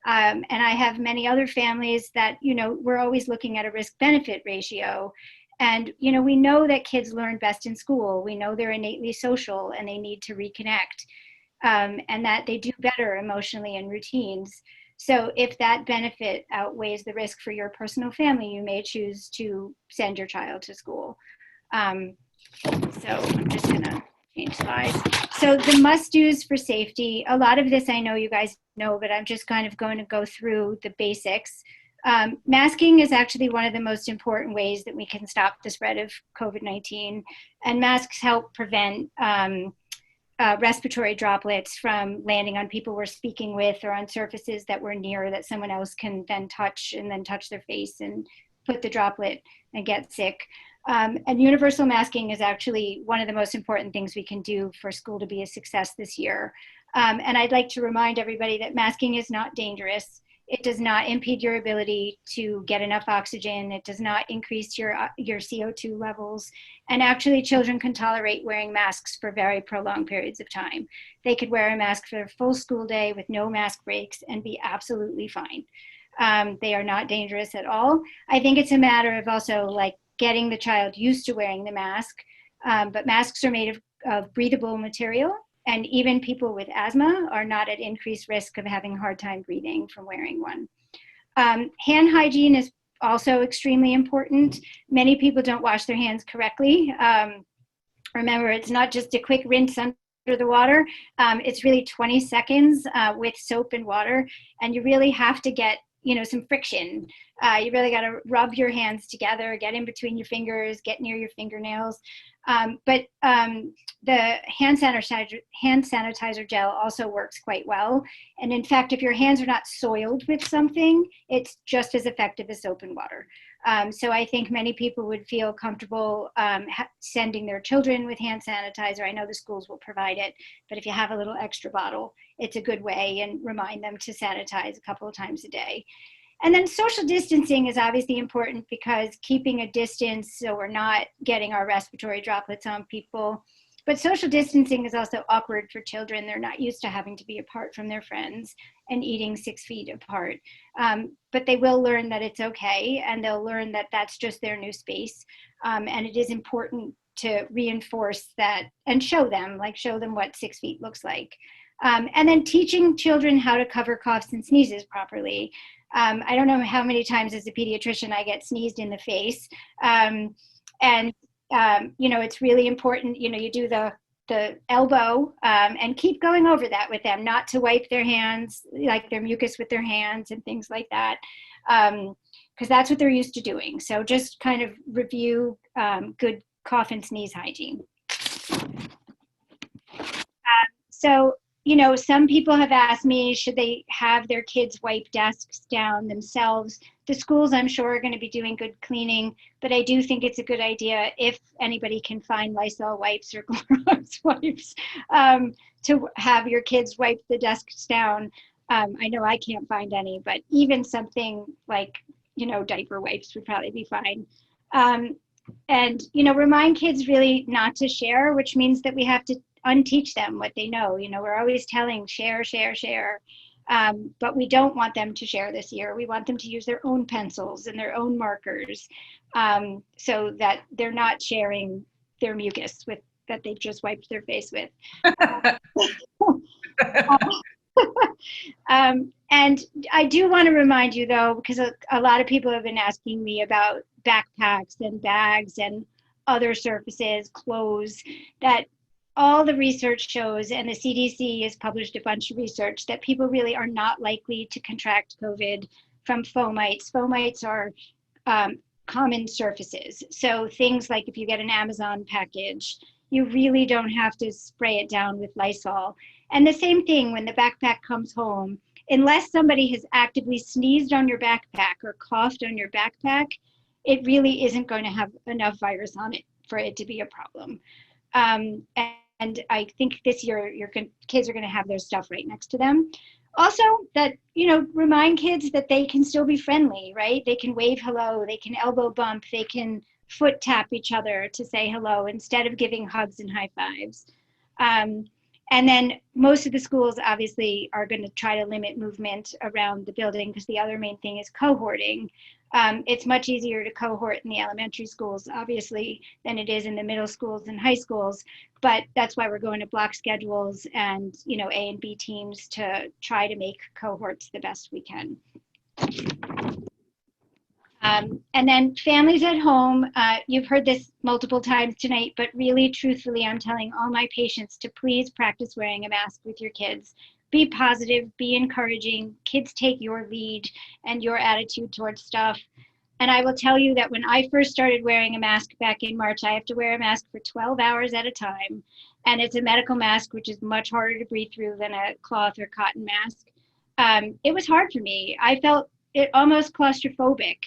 And I have many other families that, you know, we're always looking at a risk-benefit ratio. And, you know, we know that kids learn best in school. We know they're innately social and they need to reconnect, and that they do better emotionally in routines. So if that benefit outweighs the risk for your personal family, you may choose to send your child to school. So I'm just gonna change slides. So the must-dos for safety, a lot of this I know you guys know, but I'm just kind of going to go through the basics. Masking is actually one of the most important ways that we can stop the spread of COVID-19, and masks help prevent respiratory droplets from landing on people we're speaking with or on surfaces that we're near that someone else can then touch and then touch their face and put the droplet and get sick. And universal masking is actually one of the most important things we can do for school to be a success this year. And I'd like to remind everybody that masking is not dangerous. It does not impede your ability to get enough oxygen. It does not increase your CO2 levels. And actually, children can tolerate wearing masks for very prolonged periods of time. They could wear a mask for a full school day with no mask breaks and be absolutely fine. They are not dangerous at all. I think it's a matter of also like getting the child used to wearing the mask. But masks are made of breathable material. And even people with asthma are not at increased risk of having a hard time breathing from wearing one. Hand hygiene is also extremely important. Many people don't wash their hands correctly. Remember, it's not just a quick rinse under the water. It's really 20 seconds with soap and water. And you really have to get, you know, some friction. You really got to rub your hands together, get in between your fingers, get near your fingernails. But the hand sanitizer gel also works quite well. And in fact, if your hands are not soiled with something, it's just as effective as soap and water. So I think many people would feel comfortable sending their children with hand sanitizer. I know the schools will provide it, but if you have a little extra bottle, it's a good way, and remind them to sanitize a couple of times a day. And then social distancing is obviously important because keeping a distance so we're not getting our respiratory droplets on people. But social distancing is also awkward for children. They're not used to having to be apart from their friends and eating 6 feet apart. But they will learn that it's okay, and they'll learn that that's just their new space. And it is important to reinforce that and show them what 6 feet looks like. And then teaching children how to cover coughs and sneezes properly. I don't know how many times as a pediatrician I get sneezed in the face. It's really important, you do the elbow and keep going over that with them, not to wipe their hands, like their mucus with their hands and things like that, because that's what they're used to doing. So just kind of review good cough and sneeze hygiene. Some people have asked me, should they have their kids wipe desks down themselves? The schools, I'm sure, are going to be doing good cleaning, but I do think it's a good idea, if anybody can find Lysol wipes or Clorox wipes, to have your kids wipe the desks down. I know I can't find any, but even something like, diaper wipes would probably be fine. And remind kids really not to share, which means that we have to unteach them what they know. We're always telling share, but we don't want them to share this year. We want them to use their own pencils and their own markers, so that they're not sharing their mucus that they've just wiped their face with. And I do want to remind you, though, because a lot of people have been asking me about backpacks and bags and other surfaces, clothes, that all the research shows, and the CDC has published a bunch of research, that people really are not likely to contract COVID from fomites. Fomites are common surfaces. So things like if you get an Amazon package, you really don't have to spray it down with Lysol. And the same thing when the backpack comes home, unless somebody has actively sneezed on your backpack or coughed on your backpack, it really isn't going to have enough virus on it for it to be a problem. And I think this year your kids are going to have their stuff right next to them. Also, that, remind kids that they can still be friendly, right? They can wave hello, they can elbow bump, they can foot tap each other to say hello instead of giving hugs and high fives. And then most of the schools obviously are going to try to limit movement around the building, because the other main thing is cohorting. It's much easier to cohort in the elementary schools, obviously, than it is in the middle schools and high schools. But that's why we're going to block schedules and, A and B teams to try to make cohorts the best we can. And then families at home, you've heard this multiple times tonight, but really truthfully, I'm telling all my patients to please practice wearing a mask with your kids. Be positive, be encouraging. Kids take your lead and your attitude towards stuff. And I will tell you that when I first started wearing a mask back in March, I have to wear a mask for 12 hours at a time. And it's a medical mask, which is much harder to breathe through than a cloth or cotton mask. It was hard for me. I felt it almost claustrophobic.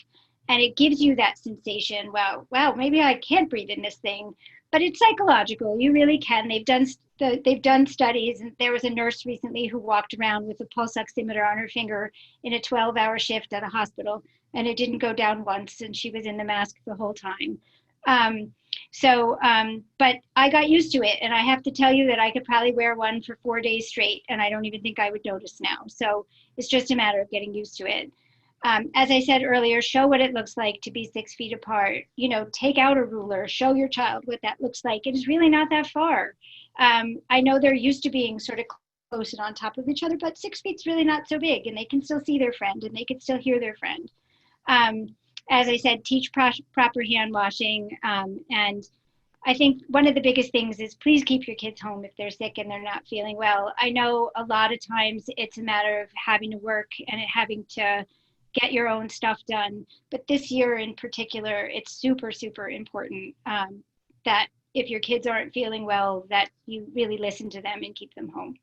And it gives you that sensation, wow, maybe I can't breathe in this thing. But it's psychological. You really can. They've done studies, and there was a nurse recently who walked around with a pulse oximeter on her finger in a 12-hour shift at a hospital, and it didn't go down once, and she was in the mask the whole time. But I got used to it, and I have to tell you that I could probably wear one for 4 days straight, and I don't even think I would notice now. So it's just a matter of getting used to it. As I said earlier, show what it looks like to be 6 feet apart. Take out a ruler, show your child what that looks like. It is really not that far. I know they're used to being sort of close and on top of each other, but 6 feet's really not so big, and they can still see their friend, and they can still hear their friend. As I said, teach proper hand washing. And I think one of the biggest things is please keep your kids home if they're sick and they're not feeling well. I know a lot of times it's a matter of having to work and having to get your own stuff done. But this year in particular, it's super, super important that if your kids aren't feeling well, that you really listen to them and keep them home.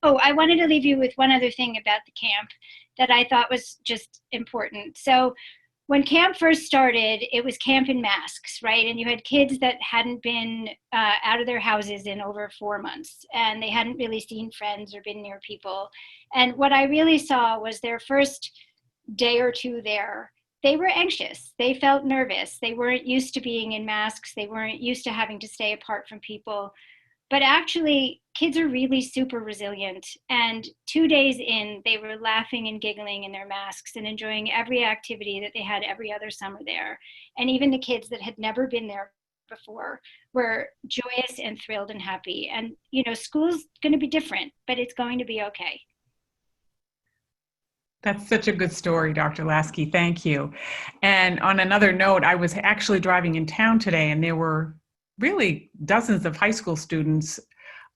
Oh, I wanted to leave you with one other thing about the camp that I thought was just important. So when camp first started, it was camp in masks, right? And you had kids that hadn't been out of their houses in over 4 months, and they hadn't really seen friends or been near people. And what I really saw was their first day or two there, they were anxious. They felt nervous. They weren't used to being in masks. They weren't used to having to stay apart from people. But actually, kids are really super resilient. And 2 days in, they were laughing and giggling in their masks and enjoying every activity that they had every other summer there. And even the kids that had never been there before were joyous and thrilled and happy. And, you know, school's going to be different, but it's going to be okay. That's such a good story, Dr. Lasky. Thank you. And on another note, I was actually driving in town today, and there were really dozens of high school students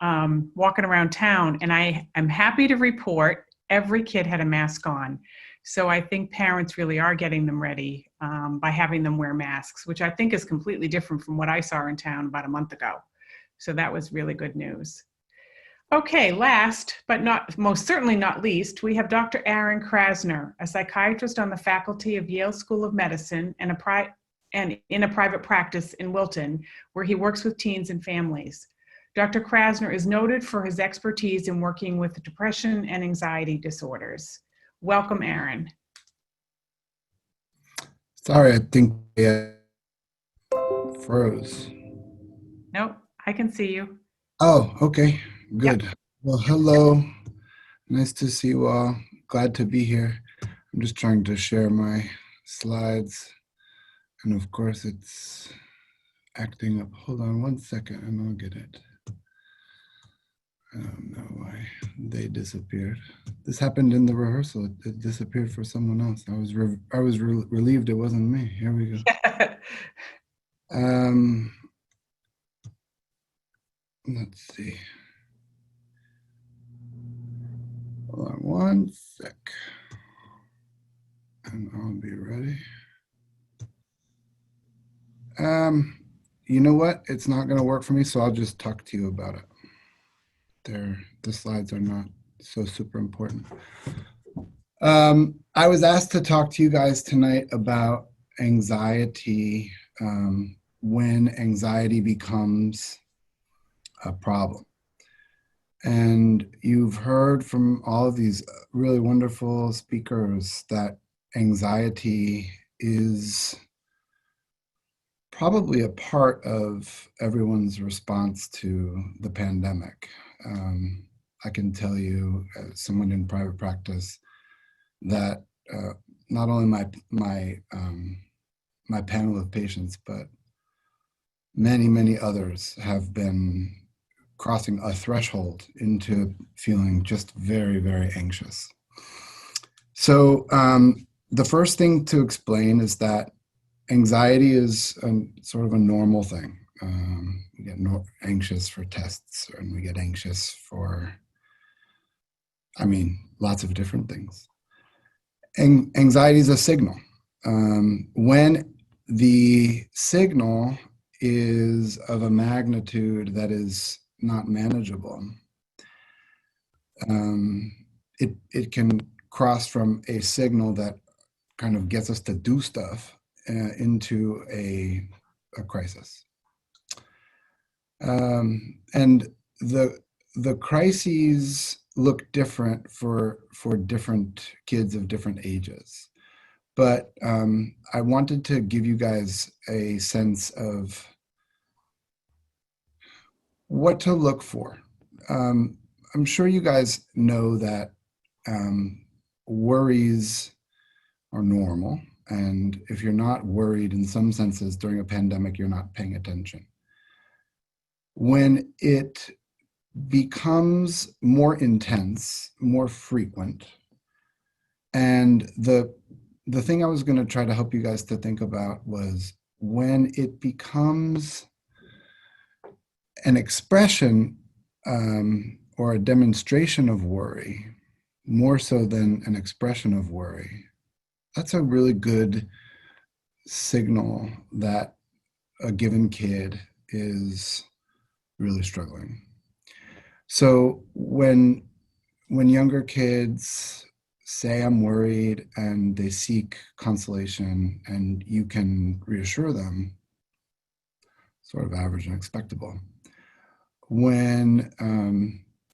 walking around town. And I am happy to report every kid had a mask on. So I think parents really are getting them ready by having them wear masks, which I think is completely different from what I saw in town about a month ago. So that was really good news. Okay, last, but most certainly not least, we have Dr. Aaron Krasner, a psychiatrist on the faculty of Yale School of Medicine and in a private practice in Wilton, where he works with teens and families. Dr. Krasner is noted for his expertise in working with depression and anxiety disorders. Welcome, Aaron. Sorry, I think I froze. Nope, I can see you. Oh, okay, good. Yep. Well, hello. Nice to see you all. Glad to be here. I'm just trying to share my slides. And of course, it's acting up. Hold on one second and I'll get it. I don't know why they disappeared. This happened in the rehearsal. It disappeared for someone else. I was relieved it wasn't me. Here we go. Let's see. Hold on one sec. And I'll be ready. You know what? It's not going to work for me, so I'll just talk to you about it. The slides are not so super important. I was asked to talk to you guys tonight about anxiety, when anxiety becomes a problem. And you've heard from all of these really wonderful speakers that anxiety is probably a part of everyone's response to the pandemic. I can tell you, as someone in private practice, that not only my panel of patients, but many others have been crossing a threshold into feeling just very anxious. So the first thing to explain is that anxiety is sort of a normal thing. We get anxious for tests, and we get anxious for, lots of different things. Anxiety is a signal. When the signal is of a magnitude that is not manageable, it can cross from a signal that kind of gets us to do stuff into a crisis. And the crises look different for different kids of different ages. But I wanted to give you guys a sense of what to look for. I'm sure you guys know that worries are normal. And if you're not worried in some senses during a pandemic, you're not paying attention. When it becomes more intense, more frequent, and the thing I was going to try to help you guys to think about was when it becomes an expression or a demonstration of worry, more so than an expression of worry, that's a really good signal that a given kid is really struggling. So when younger kids say I'm worried and they seek consolation, and you can reassure them, sort of average and expectable. When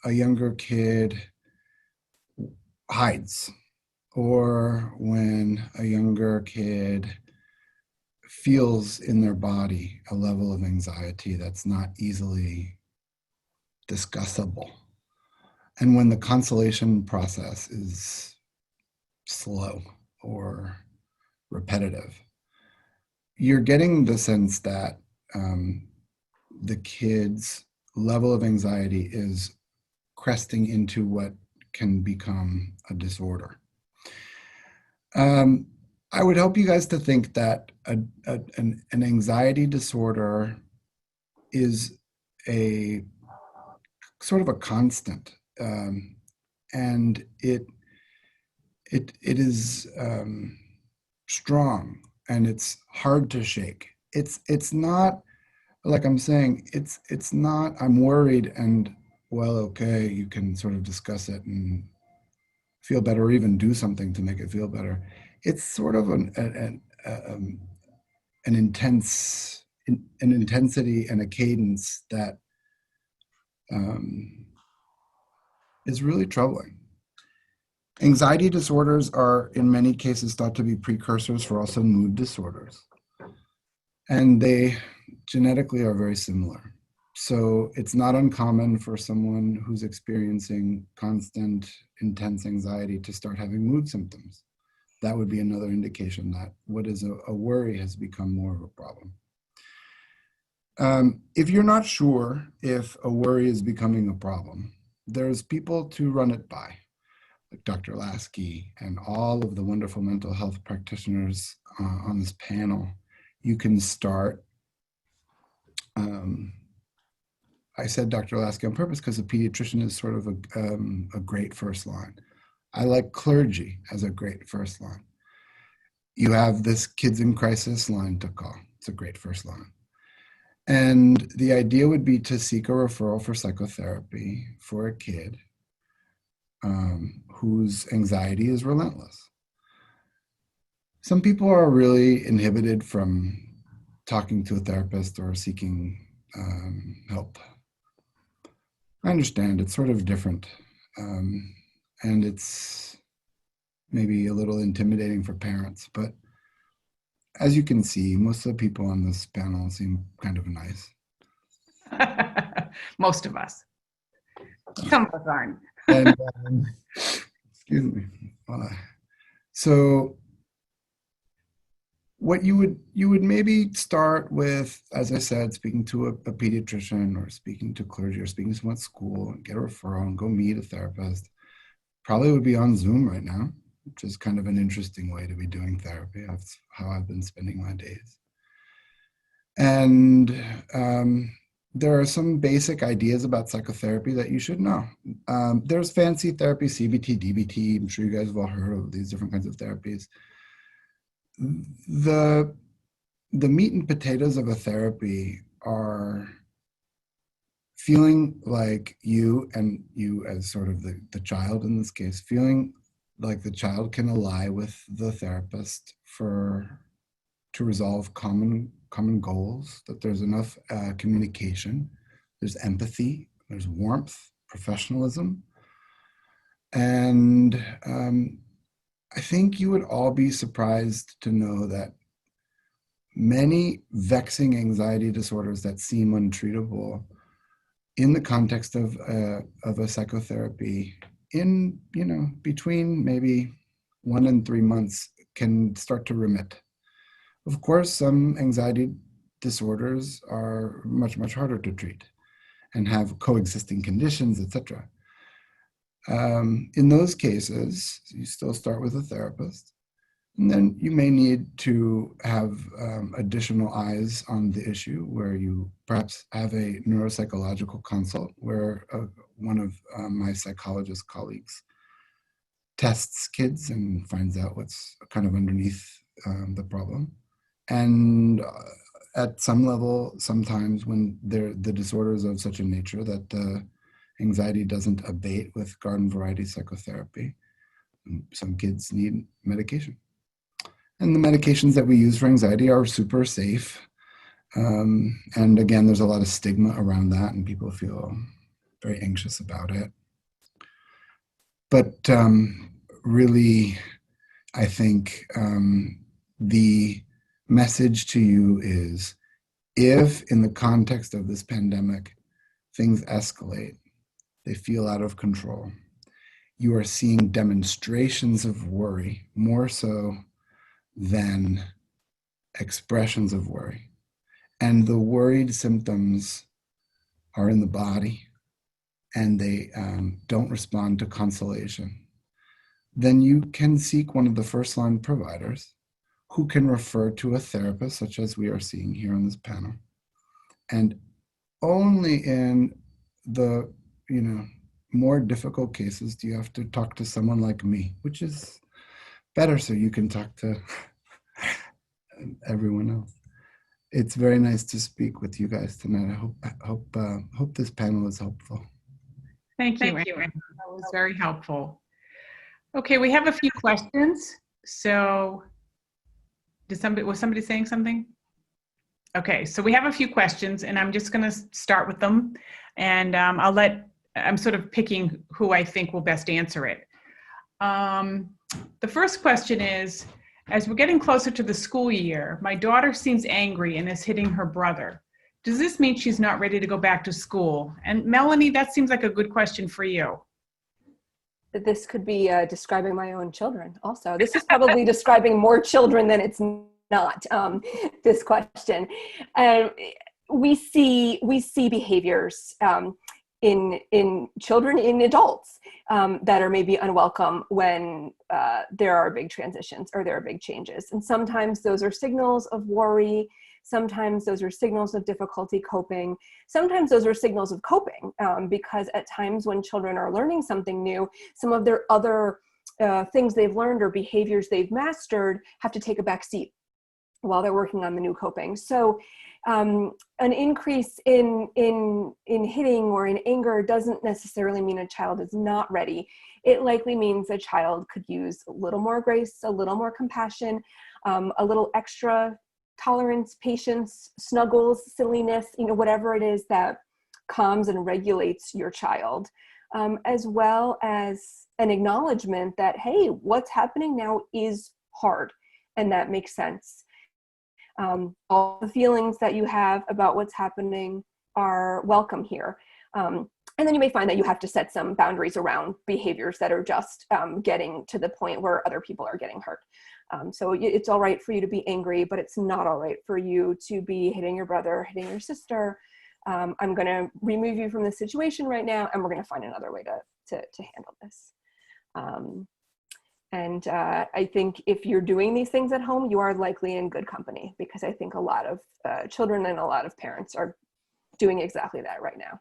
a younger kid hides, or when a younger kid feels in their body a level of anxiety that's not easily discussable, and when the consolation process is slow or repetitive, you're getting the sense that the kid's level of anxiety is cresting into what can become a disorder. I would help you guys to think that an anxiety disorder is a sort of a constant, and it is strong, and it's hard to shake. It's not like I'm saying. It's not. I'm worried, and well, okay, you can sort of discuss it and feel better, or even do something to make it feel better. It's sort of an intensity and a cadence that is really troubling. Anxiety disorders are in many cases thought to be precursors for also mood disorders. And they genetically are very similar. So it's not uncommon for someone who's experiencing constant, intense anxiety to start having mood symptoms. That would be another indication that what is a worry has become more of a problem. If you're not sure if a worry is becoming a problem, there's people to run it by, like Dr. Lasky and all of the wonderful mental health practitioners on this panel. You can start. I said Dr. Lasky on purpose because a pediatrician is sort of a great first line. I like clergy as a great first line. You have this kids in crisis line to call. It's a great first line. And the idea would be to seek a referral for psychotherapy for a kid whose anxiety is relentless. Some people are really inhibited from talking to a therapist or seeking help. I understand it's sort of different, and it's maybe a little intimidating for parents, but as you can see, most of the people on this panel seem kind of nice. Most of us. Some of us aren't. And, excuse me. So what you would maybe start with, as I said, speaking to a pediatrician or speaking to clergy or speaking to someone at school and get a referral and go meet a therapist. Probably would be on Zoom right now, which is kind of an interesting way to be doing therapy. That's how I've been spending my days. And there are some basic ideas about psychotherapy that you should know. There's fancy therapy, CBT, DBT. I'm sure you guys have all heard of these different kinds of therapies. The meat and potatoes of a therapy are feeling like you, and you as sort of the child in this case, feeling like the child can ally with the therapist to resolve common goals, that there's enough communication, there's empathy, there's warmth, professionalism. And I think you would all be surprised to know that many vexing anxiety disorders that seem untreatable in the context of a psychotherapy in, between maybe 1 and 3 months can start to remit. Of course, some anxiety disorders are much, much harder to treat and have coexisting conditions, etc. In those cases, you still start with a therapist, and then you may need to have additional eyes on the issue, where you perhaps have a neuropsychological consult where one of my psychologist colleagues tests kids and finds out what's kind of underneath the problem. And at some level, sometimes when the disorder is of such a nature that the anxiety doesn't abate with garden variety psychotherapy, Some kids need medication. And the medications that we use for anxiety are super safe. And again, there's a lot of stigma around that, and people feel very anxious about it. But really, I think the message to you is, if in the context of this pandemic, things escalate, they feel out of control, you are seeing demonstrations of worry more so than expressions of worry. And the worried symptoms are in the body, and they don't respond to consolation. Then you can seek one of the first line providers who can refer to a therapist, such as we are seeing here on this panel. And only in the more difficult cases do you have to talk to someone like me, which is better so you can talk to everyone else. It's very nice to speak with you guys tonight. I hope this panel is helpful. Thank you, Anna. That was very helpful. Okay, we have a few questions. So was somebody saying something? Okay, so we have a few questions, and I'm just going to start with them. And I'm sort of picking who I think will best answer it. The first question is, as we're getting closer to the school year, my daughter seems angry and is hitting her brother. Does this mean she's not ready to go back to school? And Melanie, that seems like a good question for you. This could be describing my own children also. This is probably describing more children than it's not, this question. We see behaviors in children, in adults, that are maybe unwelcome when there are big transitions or there are big changes. And sometimes those are signals of worry. Sometimes those are signals of difficulty coping. Sometimes those are signals of coping, because at times when children are learning something new, some of their other things they've learned or behaviors they've mastered have to take a back seat while they're working on the new coping. So an increase in hitting or in anger doesn't necessarily mean a child is not ready. It likely means a child could use a little more grace, a little more compassion, a little extra tolerance, patience, snuggles, silliness, whatever it is that calms and regulates your child, as well as an acknowledgement that, hey, what's happening now is hard, and that makes sense. All the feelings that you have about what's happening are welcome here. And then you may find that you have to set some boundaries around behaviors that are just getting to the point where other people are getting hurt. So it's all right for you to be angry, but it's not all right for you to be hitting your brother, hitting your sister. I'm going to remove you from the situation right now, and we're going to find another way to handle this. And I think if you're doing these things at home, you are likely in good company, because I think a lot of children and a lot of parents are doing exactly that right now.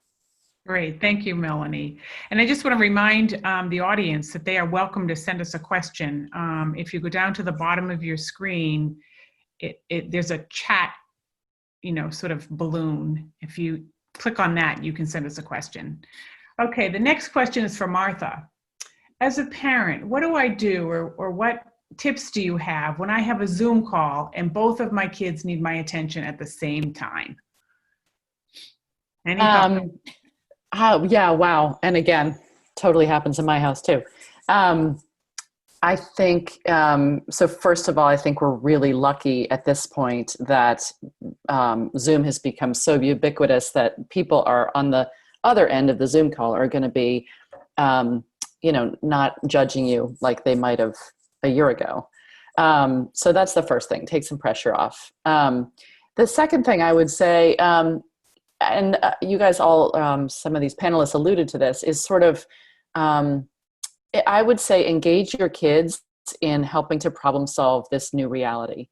Great. Thank you, Melanie. And I just want to remind the audience that they are welcome to send us a question. If you go down to the bottom of your screen, there's a chat, sort of balloon. If you click on that, you can send us a question. Okay, the next question is for Martha. As a parent, what do I do, or what tips do you have when I have a Zoom call and both of my kids need my attention at the same time? Any thoughts? Yeah, wow. And again, totally happens in my house too. I think, so first of all, I think we're really lucky at this point that Zoom has become so ubiquitous that people are on the other end of the Zoom call are going to be, not judging you like they might have a year ago. So that's the first thing, take some pressure off. The second thing I would say, and you guys all, some of these panelists alluded to this, is sort of, I would say engage your kids in helping to problem solve this new reality.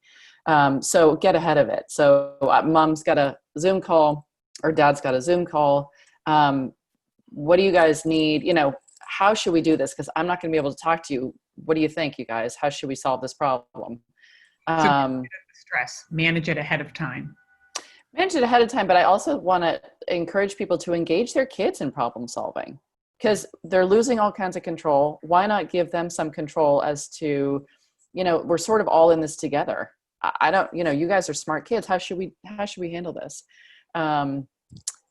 So get ahead of it. So mom's got a Zoom call or dad's got a Zoom call. What do you guys need? How should we do this? Because I'm not going to be able to talk to you. What do you think, you guys? How should we solve this problem? Stress, manage it ahead of time. Manage it ahead of time, but I also want to encourage people to engage their kids in problem solving. because they're losing all kinds of control. Why not give them some control as to, we're sort of all in this together. I don't, you guys are smart kids. How should we handle this? And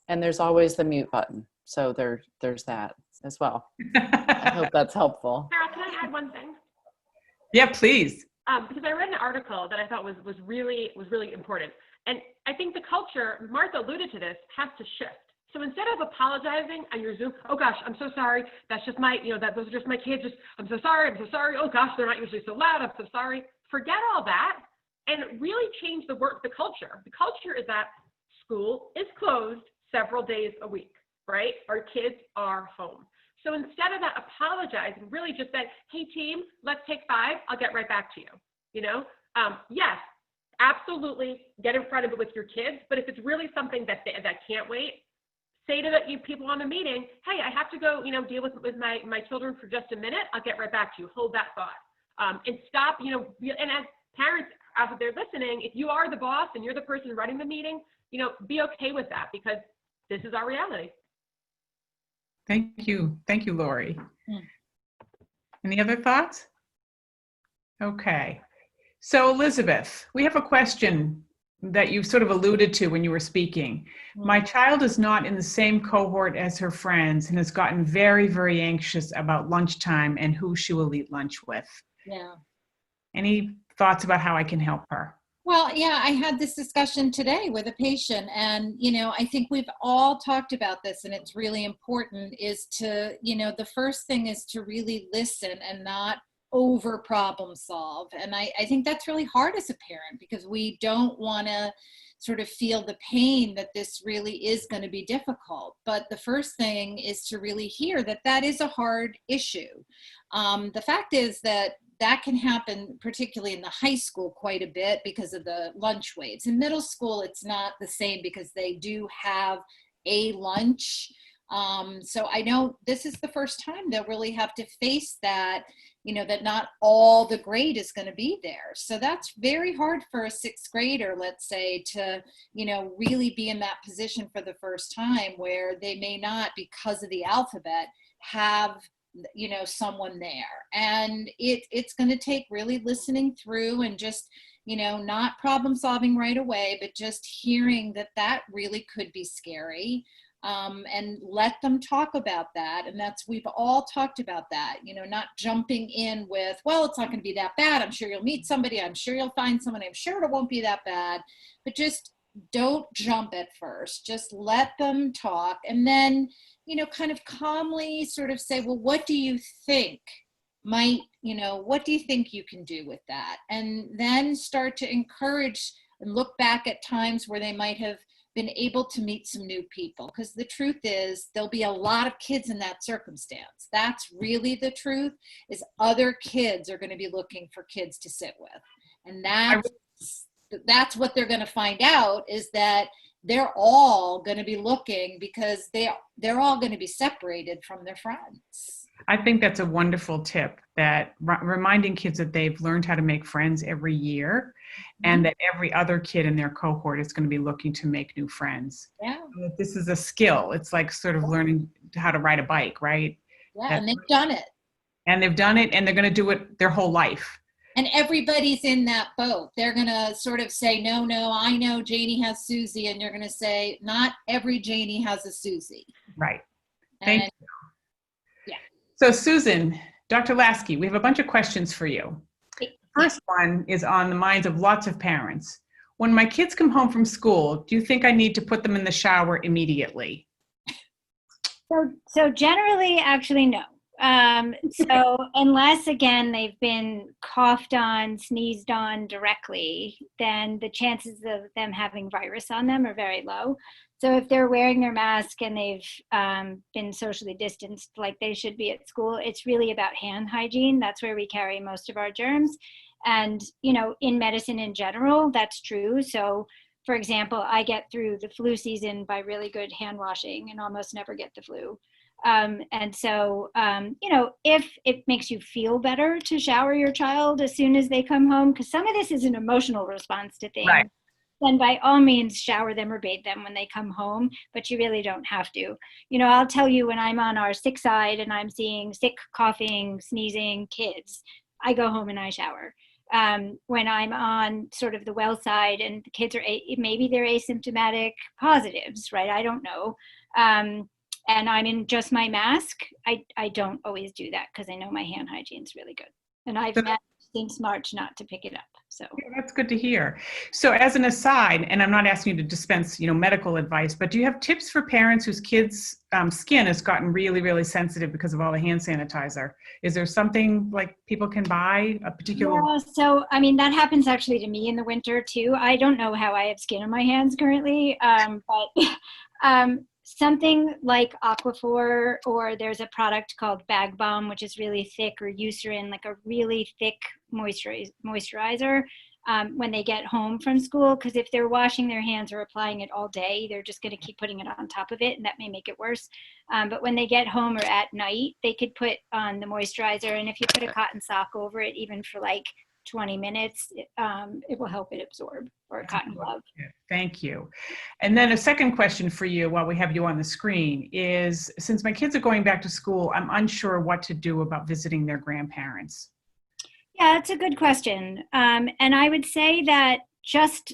there's always the mute button. So there's that as well. I hope that's helpful. Sarah, can I add one thing? Yeah, please. Because I read an article that I thought was really important. And I think the culture, Martha alluded to this, has to shift. So instead of apologizing on your Zoom, oh gosh, I'm so sorry. That's just my, those are just my kids. I'm so sorry. Oh gosh, they're not usually so loud. I'm so sorry. Forget all that and really change the culture. The culture is that school is closed several days a week, right? Our kids are home. So instead of that apologizing, really just that, hey team, let's take 5. I'll get right back to you. Yes, absolutely get in front of it with your kids. But if it's really something that can't wait, say to you people on the meeting, hey, I have to go, deal with my children for just a minute. I'll get right back to you. Hold that thought. And stop, and as parents out there listening, if you are the boss and you're the person running the meeting, be okay with that because this is our reality. Thank you, Lori. Any other thoughts? Okay. So Elizabeth, we have a question that you sort of alluded to when you were speaking. My child is not in the same cohort as her friends and has gotten very, very anxious about lunchtime and who she will eat lunch with. Yeah. Any thoughts about how I can help her? Well, yeah, I had this discussion today with a patient and, I think we've all talked about this and it's really important is to, the first thing is to really listen and not over problem solve. And I think that's really hard as a parent because we don't want to sort of feel the pain that this really is going to be difficult. But the first thing is to really hear that that is a hard issue. The fact is that can happen particularly in the high school quite a bit because of the lunch weights. In middle school, it's not the same because they do have a lunch. So this is the first time they'll really have to face that, that not all the grade is going to be there. So that's very hard for a 6th grader, let's say, to, really be in that position for the first time where they may not, because of the alphabet, have someone there. And it's going to take really listening through and just, not problem solving right away, but just hearing that really could be scary. And let them talk about that. And we've all talked about that, not jumping in with, well, it's not going to be that bad. I'm sure you'll meet somebody. I'm sure you'll find someone. I'm sure it won't be that bad, but just don't jump at first. Just let them talk. And then, kind of calmly sort of say, well, what do you think what do you think you can do with that? And then start to encourage and look back at times where they might have been able to meet some new people. Because the truth is there'll be a lot of kids in that circumstance. That's really the truth, is other kids are going to be looking for kids to sit with. And that's what they're going to find out, is that they're all going to be looking because they're all going to be separated from their friends. I think that's a wonderful tip, that reminding kids that they've learned how to make friends every year, and that every other kid in their cohort is going to be looking to make new friends. Yeah. This is a skill. It's like sort of learning how to ride a bike, right? Yeah, and they've done it. And they've done it, and they're going to do it their whole life. And everybody's in that boat. They're going to sort of say, no, I know Janie has Susie. And you're going to say, not every Janie has a Susie. Right. Thank you. Yeah. So Susan, Dr. Lasky, we have a bunch of questions for you. First one is on the minds of lots of parents. When my kids come home from school, do you think I need to put them in the shower immediately? So generally, actually, no. So unless, again, they've been coughed on, sneezed on directly, then the chances of them having virus on them are very low. So if they're wearing their mask and they've been socially distanced like they should be at school, it's really about hand hygiene. That's where we carry most of our germs. And, in medicine in general, that's true. So, for example, I get through the flu season by really good hand washing and almost never get the flu. And so, if it makes you feel better to shower your child as soon as they come home, because some of this is an emotional response to things. Right. then by all means shower them or bathe them when they come home, but you really don't have to. You know, I'll tell you, when I'm on our sick side and I'm seeing sick, coughing, sneezing kids, I go home and I shower. When I'm on sort of the well side and the kids are, maybe they're asymptomatic positives, right? I don't know. And I'm in just my mask, I don't always do that because I know my hand hygiene is really good. And I've managed since March not to pick it up. So Yeah, that's good to hear. So as an aside, and I'm not asking you to dispense, medical advice, but do you have tips for parents whose kids' skin has gotten really, really sensitive because of all the hand sanitizer? Is there something like people can buy a particular? yeah, so I mean, that happens actually to me in the winter too. I don't know how I have skin on my hands currently, but something like Aquaphor, or there's a product called Bag Balm, which is really thick, or Eucerin, like a really thick moisturizer when they get home from school. Because if they're washing their hands or applying it all day, they're just going to keep putting it on top of it, and that may make it worse. But when they get home or at night, they could put on the moisturizer, and if you put a cotton sock over it, even for like 20 minutes, it will help it absorb, or a cotton glove. Thank you. And then a second question for you while we have you on the screen is, since my kids are going back to school, I'm unsure what to do about visiting their grandparents. Yeah, that's a good question. And I would say that just,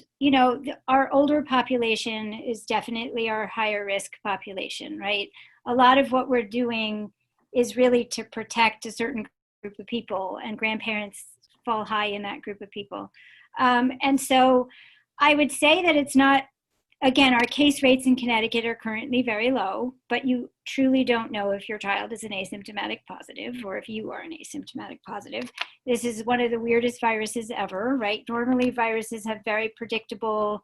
our older population is definitely our higher risk population, right? A lot of what we're doing is really to protect a certain group of people, and grandparents fall high in that group of people. And so I would say that it's not, again, our case rates in Connecticut are currently very low, but you truly don't know if your child is an asymptomatic positive or if you are an asymptomatic positive. This is one of the weirdest viruses ever, right? Normally viruses have very predictable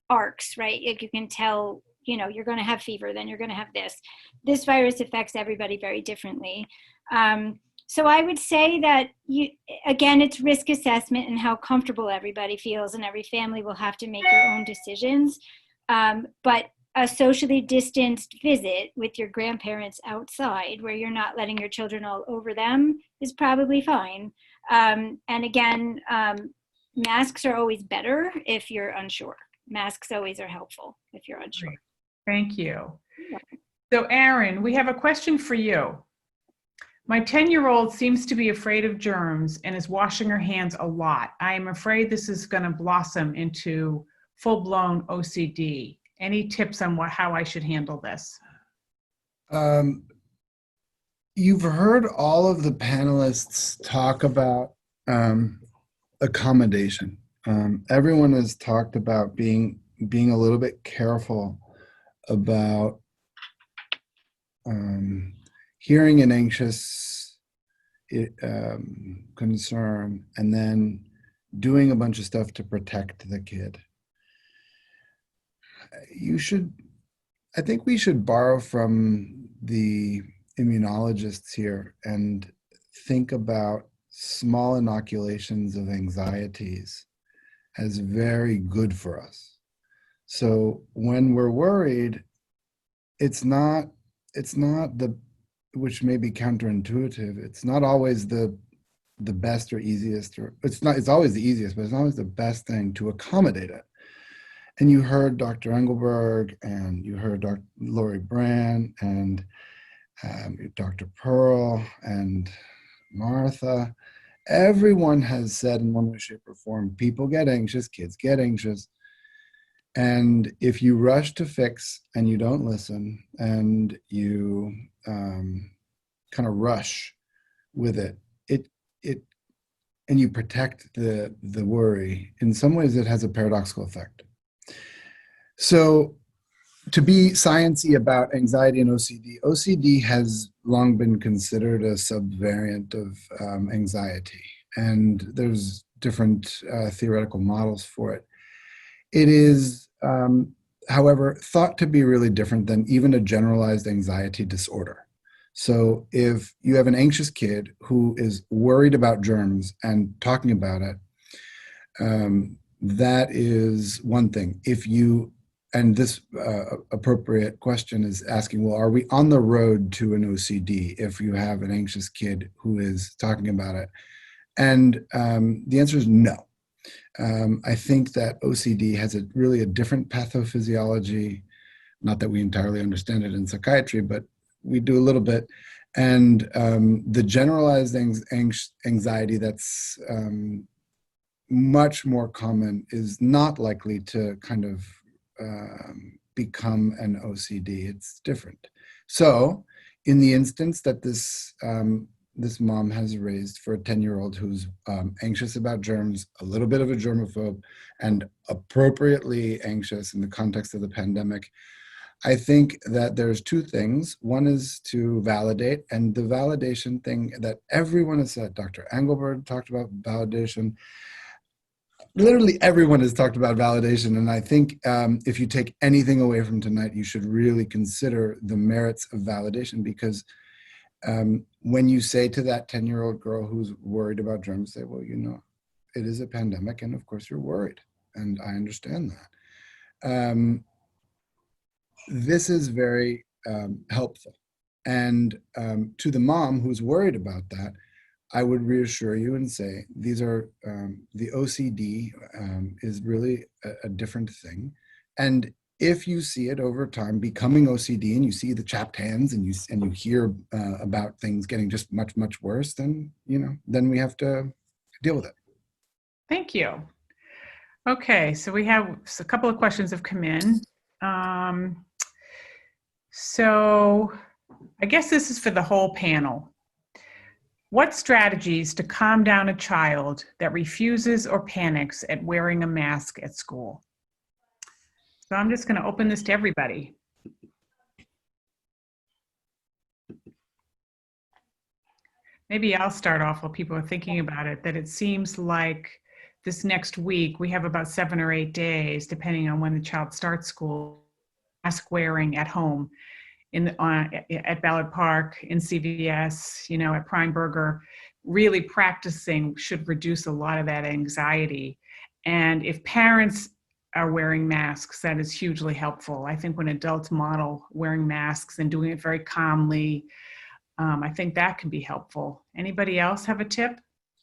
arcs, right? You can tell, you're going to have fever, then you're going to have this. This virus affects everybody very differently. So I would say that again, it's risk assessment and how comfortable everybody feels, and every family will have to make their own decisions. But a socially distanced visit with your grandparents outside, where you're not letting your children all over them, is probably fine. And again, masks are always better if you're unsure. Masks always are helpful if you're unsure. Great. Thank you. So Erin, we have a question for you. My 10-year-old seems to be afraid of germs and is washing her hands a lot. I am afraid this is going to blossom into full-blown OCD. Any tips on how I should handle this? You've heard all of the panelists talk about accommodation. Everyone has talked about being a little bit careful about hearing an anxious concern and then doing a bunch of stuff to protect the kid. I think we should borrow from the immunologists here and think about small inoculations of anxieties as very good for us. So when we're worried, it's not which may be counterintuitive, it's not always the best or easiest, or it's always the easiest, but it's not always the best thing to accommodate it. And you heard Dr. Engelberg, and you heard Dr. Lori Brand, and Dr. Pearl, and Martha. Everyone has said in one way, shape, or form, people get anxious, kids get anxious. And if you rush to fix and you don't listen, and you kind of rush with it, and you protect the worry, in some ways it has a paradoxical effect. So to be sciencey about anxiety and OCD has long been considered a subvariant of anxiety, and there's different theoretical models for it. It is, however, thought to be really different than even a generalized anxiety disorder. So if you have an anxious kid who is worried about germs and talking about it, that is one thing. And this appropriate question is asking, well, are we on the road to an OCD if you have an anxious kid who is talking about it? And the answer is no. I think that OCD has really a different pathophysiology, not that we entirely understand it in psychiatry, but we do a little bit. And the generalized anxiety that's much more common is not likely to kind of become an OCD. It's different. So in the instance that this mom has raised for a 10-year-old who's anxious about germs, a little bit of a germaphobe, and appropriately anxious in the context of the pandemic, I think that there's two things. One is to validate, and the validation thing that everyone has said, Dr. Engelberg talked about validation. Literally everyone has talked about validation. And I think if you take anything away from tonight, you should really consider the merits of validation, because when you say to that 10-year-old girl who's worried about germs, say, well, you know, it is a pandemic, and of course you're worried. And I understand that. This is very helpful. And to the mom who's worried about that, I would reassure you and say, these are, the OCD is really a different thing. And if you see it over time becoming OCD, and you see the chapped hands, and you hear about things getting just much, much worse, then, you know, then we have to deal with it. Thank you. Okay, so we have a couple of questions have come in. So I guess this is for the whole panel. What strategies to calm down a child that refuses or panics at wearing a mask at school? So I'm just going to open this to everybody. Maybe I'll start off while people are thinking about it, that it seems like this next week, we have about 7 or 8 days, depending on when the child starts school, mask wearing at home, at Ballard Park, in CVS, you know, at Prime Burger. Really practicing should reduce a lot of that anxiety. And if parents are wearing masks, that is hugely helpful. I think when adults model wearing masks and doing it very calmly, I think that can be helpful. Anybody else have a tip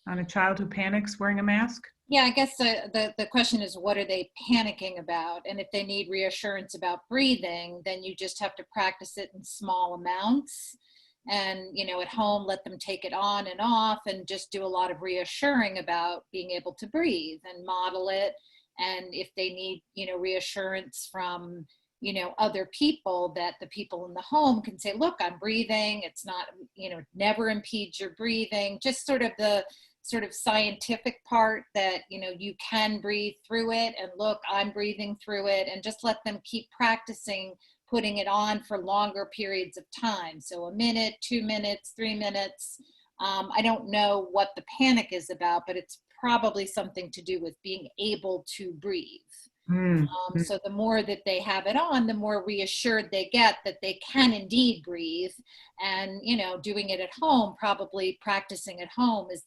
on a child who panics wearing a mask? Yeah, I guess the question is, what are they panicking about? And if they need reassurance about breathing, then you just have to practice it in small amounts. And, you know, at home, let them take it on and off, and just do a lot of reassuring about being able to breathe, and model it. And if they need, you know, reassurance from, you know, other people, that the people in the home can say, look, I'm breathing. It's not, you know, never impedes your breathing. Just sort of the scientific part that, you know, you can breathe through it, and look, I'm breathing through it, and just let them keep practicing putting it on for longer periods of time. So a minute, 2 minutes, 3 minutes. I don't know what the panic is about, but it's probably something to do with being able to breathe. So the more that they have it on, the more reassured they get that they can indeed breathe. And, you know, doing it at home, probably practicing at home, is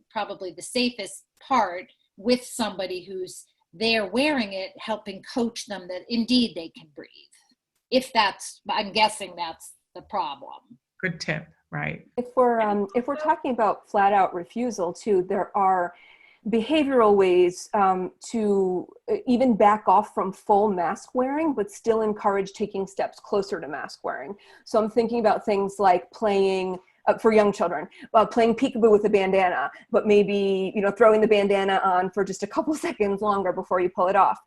probably the safest part, with somebody who's there wearing it, helping coach them that indeed they can breathe. If that's, I'm guessing that's the problem. Good tip, right? If we're talking about flat out refusal too, there are behavioral ways to even back off from full mask wearing, but still encourage taking steps closer to mask wearing. So I'm thinking about things like playing, for young children, playing peekaboo with a bandana, but maybe, you know, throwing the bandana on for just a couple seconds longer before you pull it off.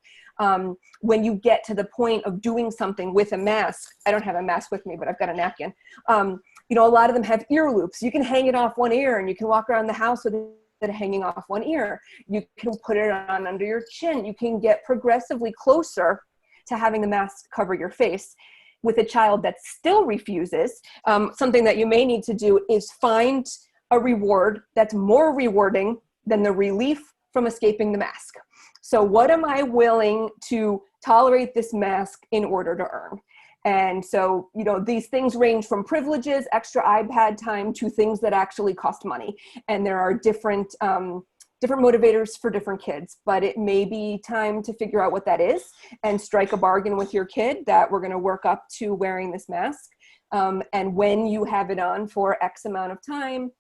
When you get to the point of doing something with a mask, I don't have a mask with me, but I've got a napkin. You know, a lot of them have ear loops. You can hang it off one ear, and you can walk around the house with it hanging off one ear. You can put it on under your chin. You can get progressively closer to having the mask cover your face. With a child that still refuses, something that you may need to do is find a reward that's more rewarding than the relief from escaping the mask. So what am I willing to tolerate this mask in order to earn? And so, you know, these things range from privileges, extra iPad time, to things that actually cost money. And there are different motivators for different kids, but it may be time to figure out what that is and strike a bargain with your kid that we're going to work up to wearing this mask. And when you have it on for X amount of time,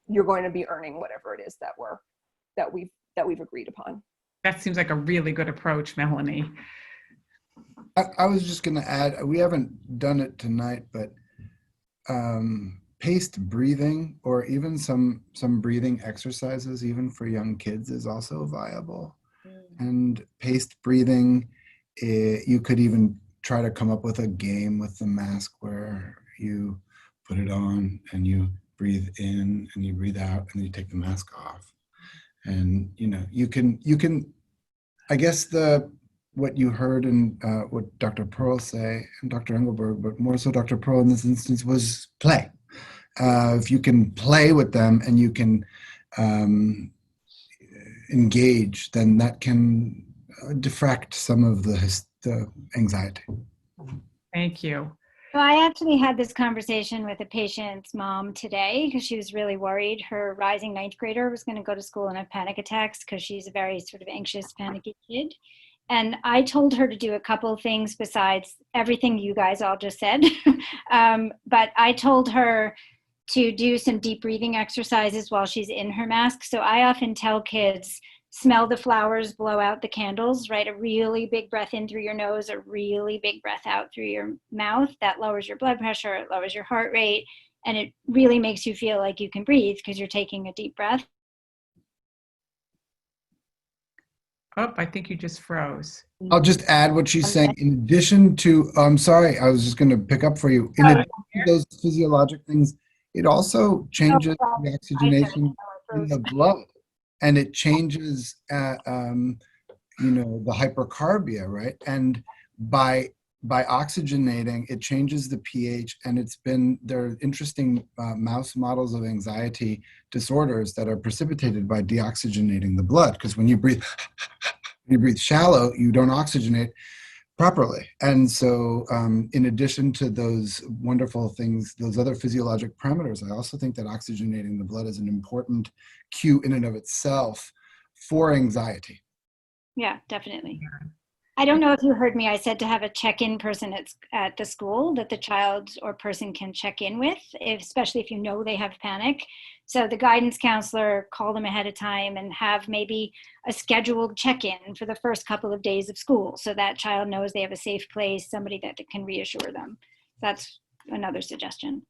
you're going to be earning whatever it is that we've agreed upon. That seems like a really good approach, Melanie. I was just going to add, we haven't done it tonight, but paced breathing or even some breathing exercises, even for young kids, is also viable. And paced breathing, you could even try to come up with a game with the mask where you put it on and you breathe in and you breathe out and you take the mask off. And you can I guess what you heard and what Dr. Pearl say and Dr. Engelberg, but more so Dr. Pearl in this instance, was play. If you can play with them and you can engage, then that can diffract some of the anxiety. Thank you. So I actually had this conversation with a patient's mom today because she was really worried her rising ninth grader was going to go to school and have panic attacks because she's a very sort of anxious, panicky kid. And I told her to do a couple of things besides everything you guys all just said. But I told her to do some deep breathing exercises while she's in her mask. So I often tell kids, smell the flowers, blow out the candles, right? A really big breath in through your nose, a really big breath out through your mouth. That lowers your blood pressure, it lowers your heart rate, and it really makes you feel like you can breathe because you're taking a deep breath. Oh, I think you just froze. I'll just add what she's saying. In addition to, I'm sorry, I was just going to pick up for you. In addition to those physiologic things, it also changes the oxygenation in the blood. And it changes, the hypercarbia, right? And by oxygenating, it changes the pH. And there are interesting mouse models of anxiety disorders that are precipitated by deoxygenating the blood. Because when you breathe shallow, you don't oxygenate properly. And so in addition to those wonderful things, those other physiologic parameters, I also think that oxygenating the blood is an important cue in and of itself for anxiety. Yeah, definitely. I don't know if you heard me. I said to have a check-in person at the school that the child or person can check in with, especially if you know they have panic. So the guidance counselor, call them ahead of time and have maybe a scheduled check-in for the first couple of days of school so that child knows they have a safe place, somebody that can reassure them. That's another suggestion.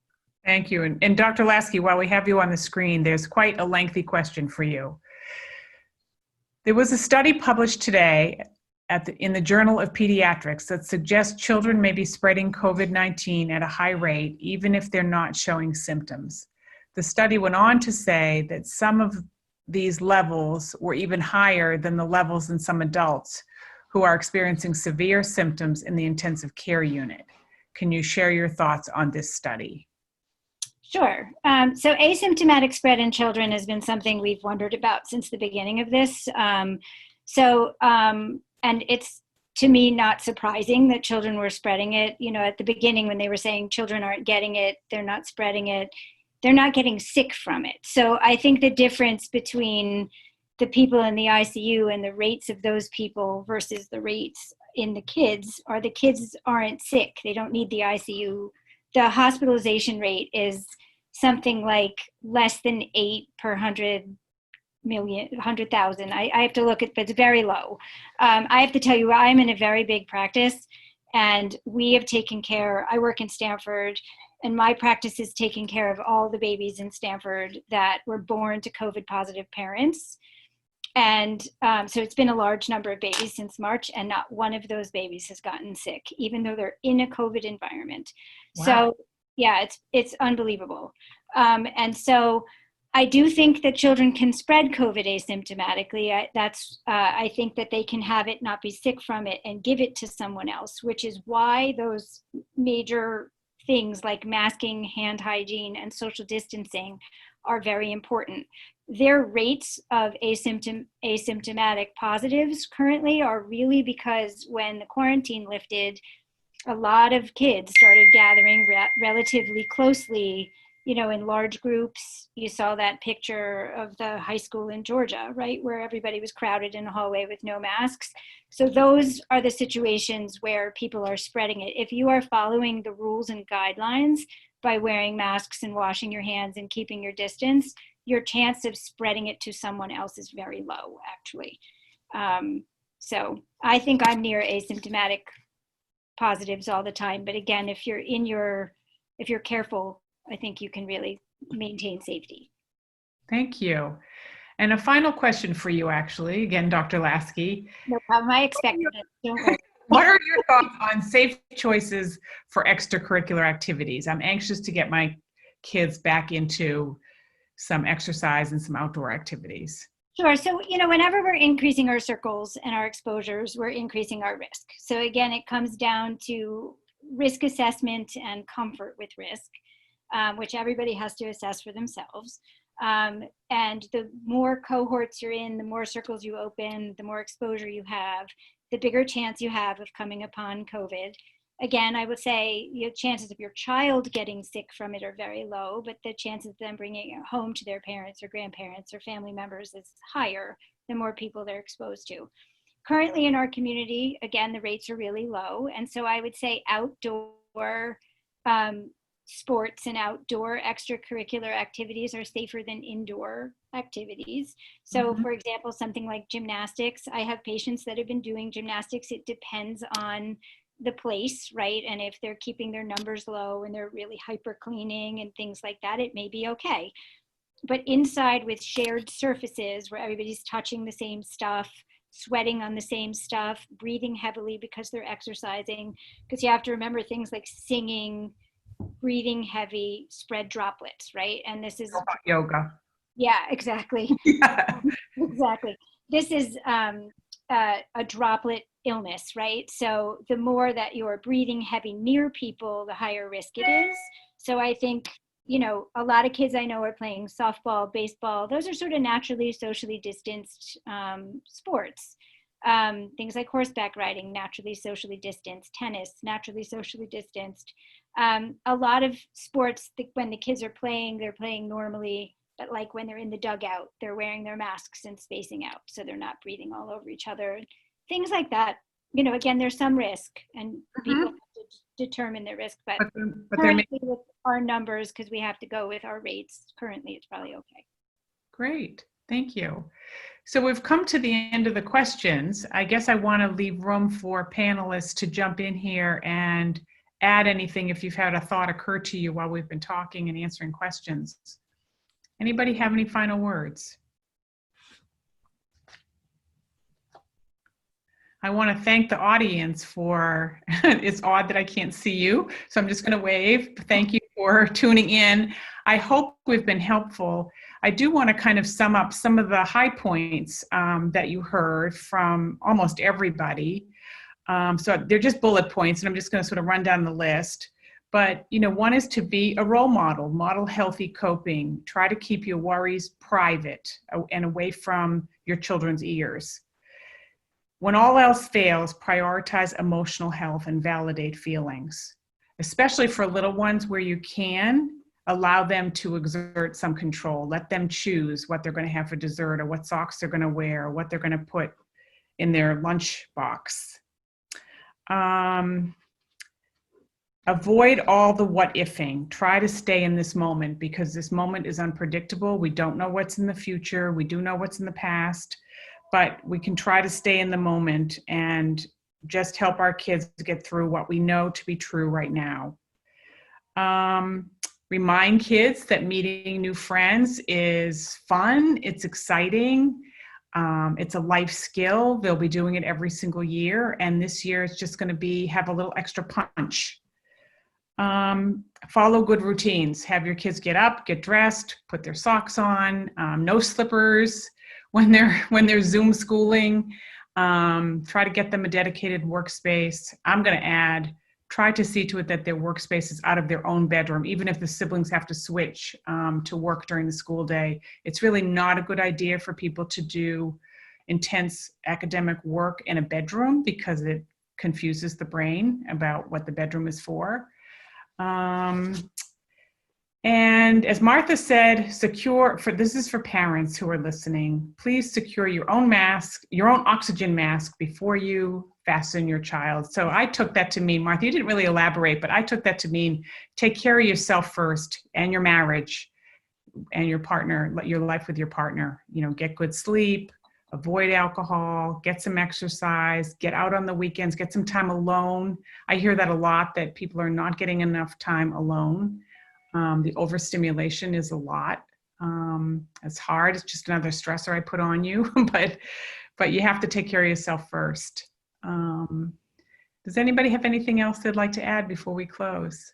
Thank you. And Dr. Lasky, while we have you on the screen, there's quite a lengthy question for you. There was a study published today in the Journal of Pediatrics that suggests children may be spreading COVID-19 at a high rate, even if they're not showing symptoms. The study went on to say that some of these levels were even higher than the levels in some adults who are experiencing severe symptoms in the intensive care unit. Can you share your thoughts on this study? Sure. So asymptomatic spread in children has been something we've wondered about since the beginning of this. And it's, to me, not surprising that children were spreading it. At the beginning when they were saying children aren't getting it, they're not spreading it, they're not getting sick from it. So I think the difference between the people in the ICU and the rates of those people versus the rates in the kids aren't sick. They don't need the ICU. The hospitalization rate is something like less than 8 per 100,000. I have to look at, but it's very low. I have to tell you, I'm in a very big practice and we have taken care, I work in Stanford and my practice is taking care of all the babies in Stanford that were born to COVID positive parents. And so it's been a large number of babies since March and not one of those babies has gotten sick, even though they're in a COVID environment. Wow. So yeah, it's unbelievable. And so I do think that children can spread COVID asymptomatically. I think that they can have it, not be sick from it, and give it to someone else, which is why those major things like masking, hand hygiene, and social distancing are very important. Their rates of asymptomatic positives currently are really because when the quarantine lifted, a lot of kids started gathering relatively closely, in large groups. You saw that picture of the high school in Georgia, right, where everybody was crowded in a hallway with no masks. So those are the situations where people are spreading it. If you are following the rules and guidelines by wearing masks and washing your hands and keeping your distance, your chance of spreading it to someone else is very low, actually. So I think I'm near asymptomatic positives all the time. But again, if you're careful, I think you can really maintain safety. Thank you. And a final question for you, actually, again, Dr. Lasky. No problem. I expected it. Don't worry. What are your thoughts on safe choices for extracurricular activities? I'm anxious to get my kids back into some exercise and some outdoor activities. Sure. So, whenever we're increasing our circles and our exposures, we're increasing our risk. So again, it comes down to risk assessment and comfort with risk, which everybody has to assess for themselves. And the more cohorts you're in, the more circles you open, the more exposure you have, the bigger chance you have of coming upon COVID. Again, I would say the chances of your child getting sick from it are very low, but the chances of them bringing it home to their parents or grandparents or family members is higher the more people they're exposed to. Currently in our community, again, the rates are really low. And so I would say outdoor sports and outdoor extracurricular activities are safer than indoor activities. So for example, something like gymnastics, I have patients that have been doing gymnastics. It depends on the place, right? And if they're keeping their numbers low and they're really hyper cleaning and things like that, it may be okay. But inside with shared surfaces where everybody's touching the same stuff, sweating on the same stuff, breathing heavily because they're exercising, because you have to remember things like singing, breathing heavy, spread droplets, right? And this is yoga. Yeah, exactly. Yeah. Exactly. This is a droplet illness, right? So the more that you're breathing heavy near people, the higher risk it is. So I think, a lot of kids I know are playing softball, baseball. Those are sort of naturally socially distanced sports. Things like horseback riding, naturally socially distanced, tennis, naturally socially distanced. A lot of sports, when the kids are playing, they're playing normally, but like when they're in the dugout, they're wearing their masks and spacing out so they're not breathing all over each other. Things like that. Again, there's some risk and people have to determine their risk, but currently with our numbers, because we have to go with our rates, currently it's probably okay. Great, thank you. So we've come to the end of the questions. I guess I want to leave room for panelists to jump in here and add anything if you've had a thought occur to you while we've been talking and answering questions. Anybody have any final words? I want to thank the audience for, it's odd that I can't see you, so I'm just going to wave. Thank you for tuning in. I hope we've been helpful. I do want to kind of sum up some of the high points that you heard from almost everybody. So they're just bullet points, and I'm just going to sort of run down the list. But, one is to be a role model, model healthy coping, try to keep your worries private and away from your children's ears. When all else fails, prioritize emotional health and validate feelings, especially for little ones where you can allow them to exert some control. Let them choose what they're going to have for dessert or what socks they're going to wear or what they're going to put in their lunch box. Avoid all the what-ifing. Try to stay in this moment because this moment is unpredictable. We don't know what's in the future. We do know what's in the past, but we can try to stay in the moment and just help our kids get through what we know to be true right now. Remind kids that meeting new friends is fun. It's exciting. It's a life skill. They'll be doing it every single year. And this year it's just going to have a little extra punch. Follow good routines. Have your kids get up, get dressed, put their socks on, no slippers when they're Zoom schooling. Try to get them a dedicated workspace. I'm going to add, try to see to it that their workspace is out of their own bedroom, even if the siblings have to switch to work during the school day. It's really not a good idea for people to do intense academic work in a bedroom because it confuses the brain about what the bedroom is for. And as Martha said, this is for parents who are listening, please secure your own mask, your own oxygen mask before you fasten your child. So I took that to mean, Martha, you didn't really elaborate, but I took that to mean take care of yourself first and your marriage and your partner, your life with your partner, get good sleep, avoid alcohol, get some exercise, get out on the weekends, get some time alone. I hear that a lot, that people are not getting enough time alone. The overstimulation is a lot. It's hard. It's just another stressor I put on you, but you have to take care of yourself first. Does anybody have anything else they'd like to add before we close?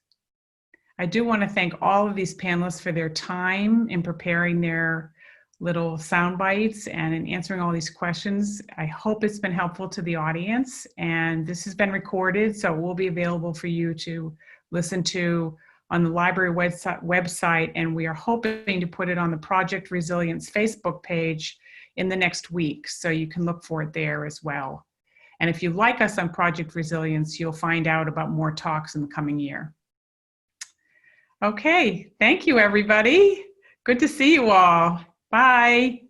I do want to thank all of these panelists for their time in preparing their little sound bites and in answering all these questions. I hope it's been helpful to the audience, and this has been recorded, so it will be available for you to listen to on the library website, and we are hoping to put it on the Project Resilience Facebook page in the next week, so you can look for it there as well. And if you like us on Project Resilience, you'll find out about more talks in the coming year. Okay, thank you, everybody. Good to see you all. Bye.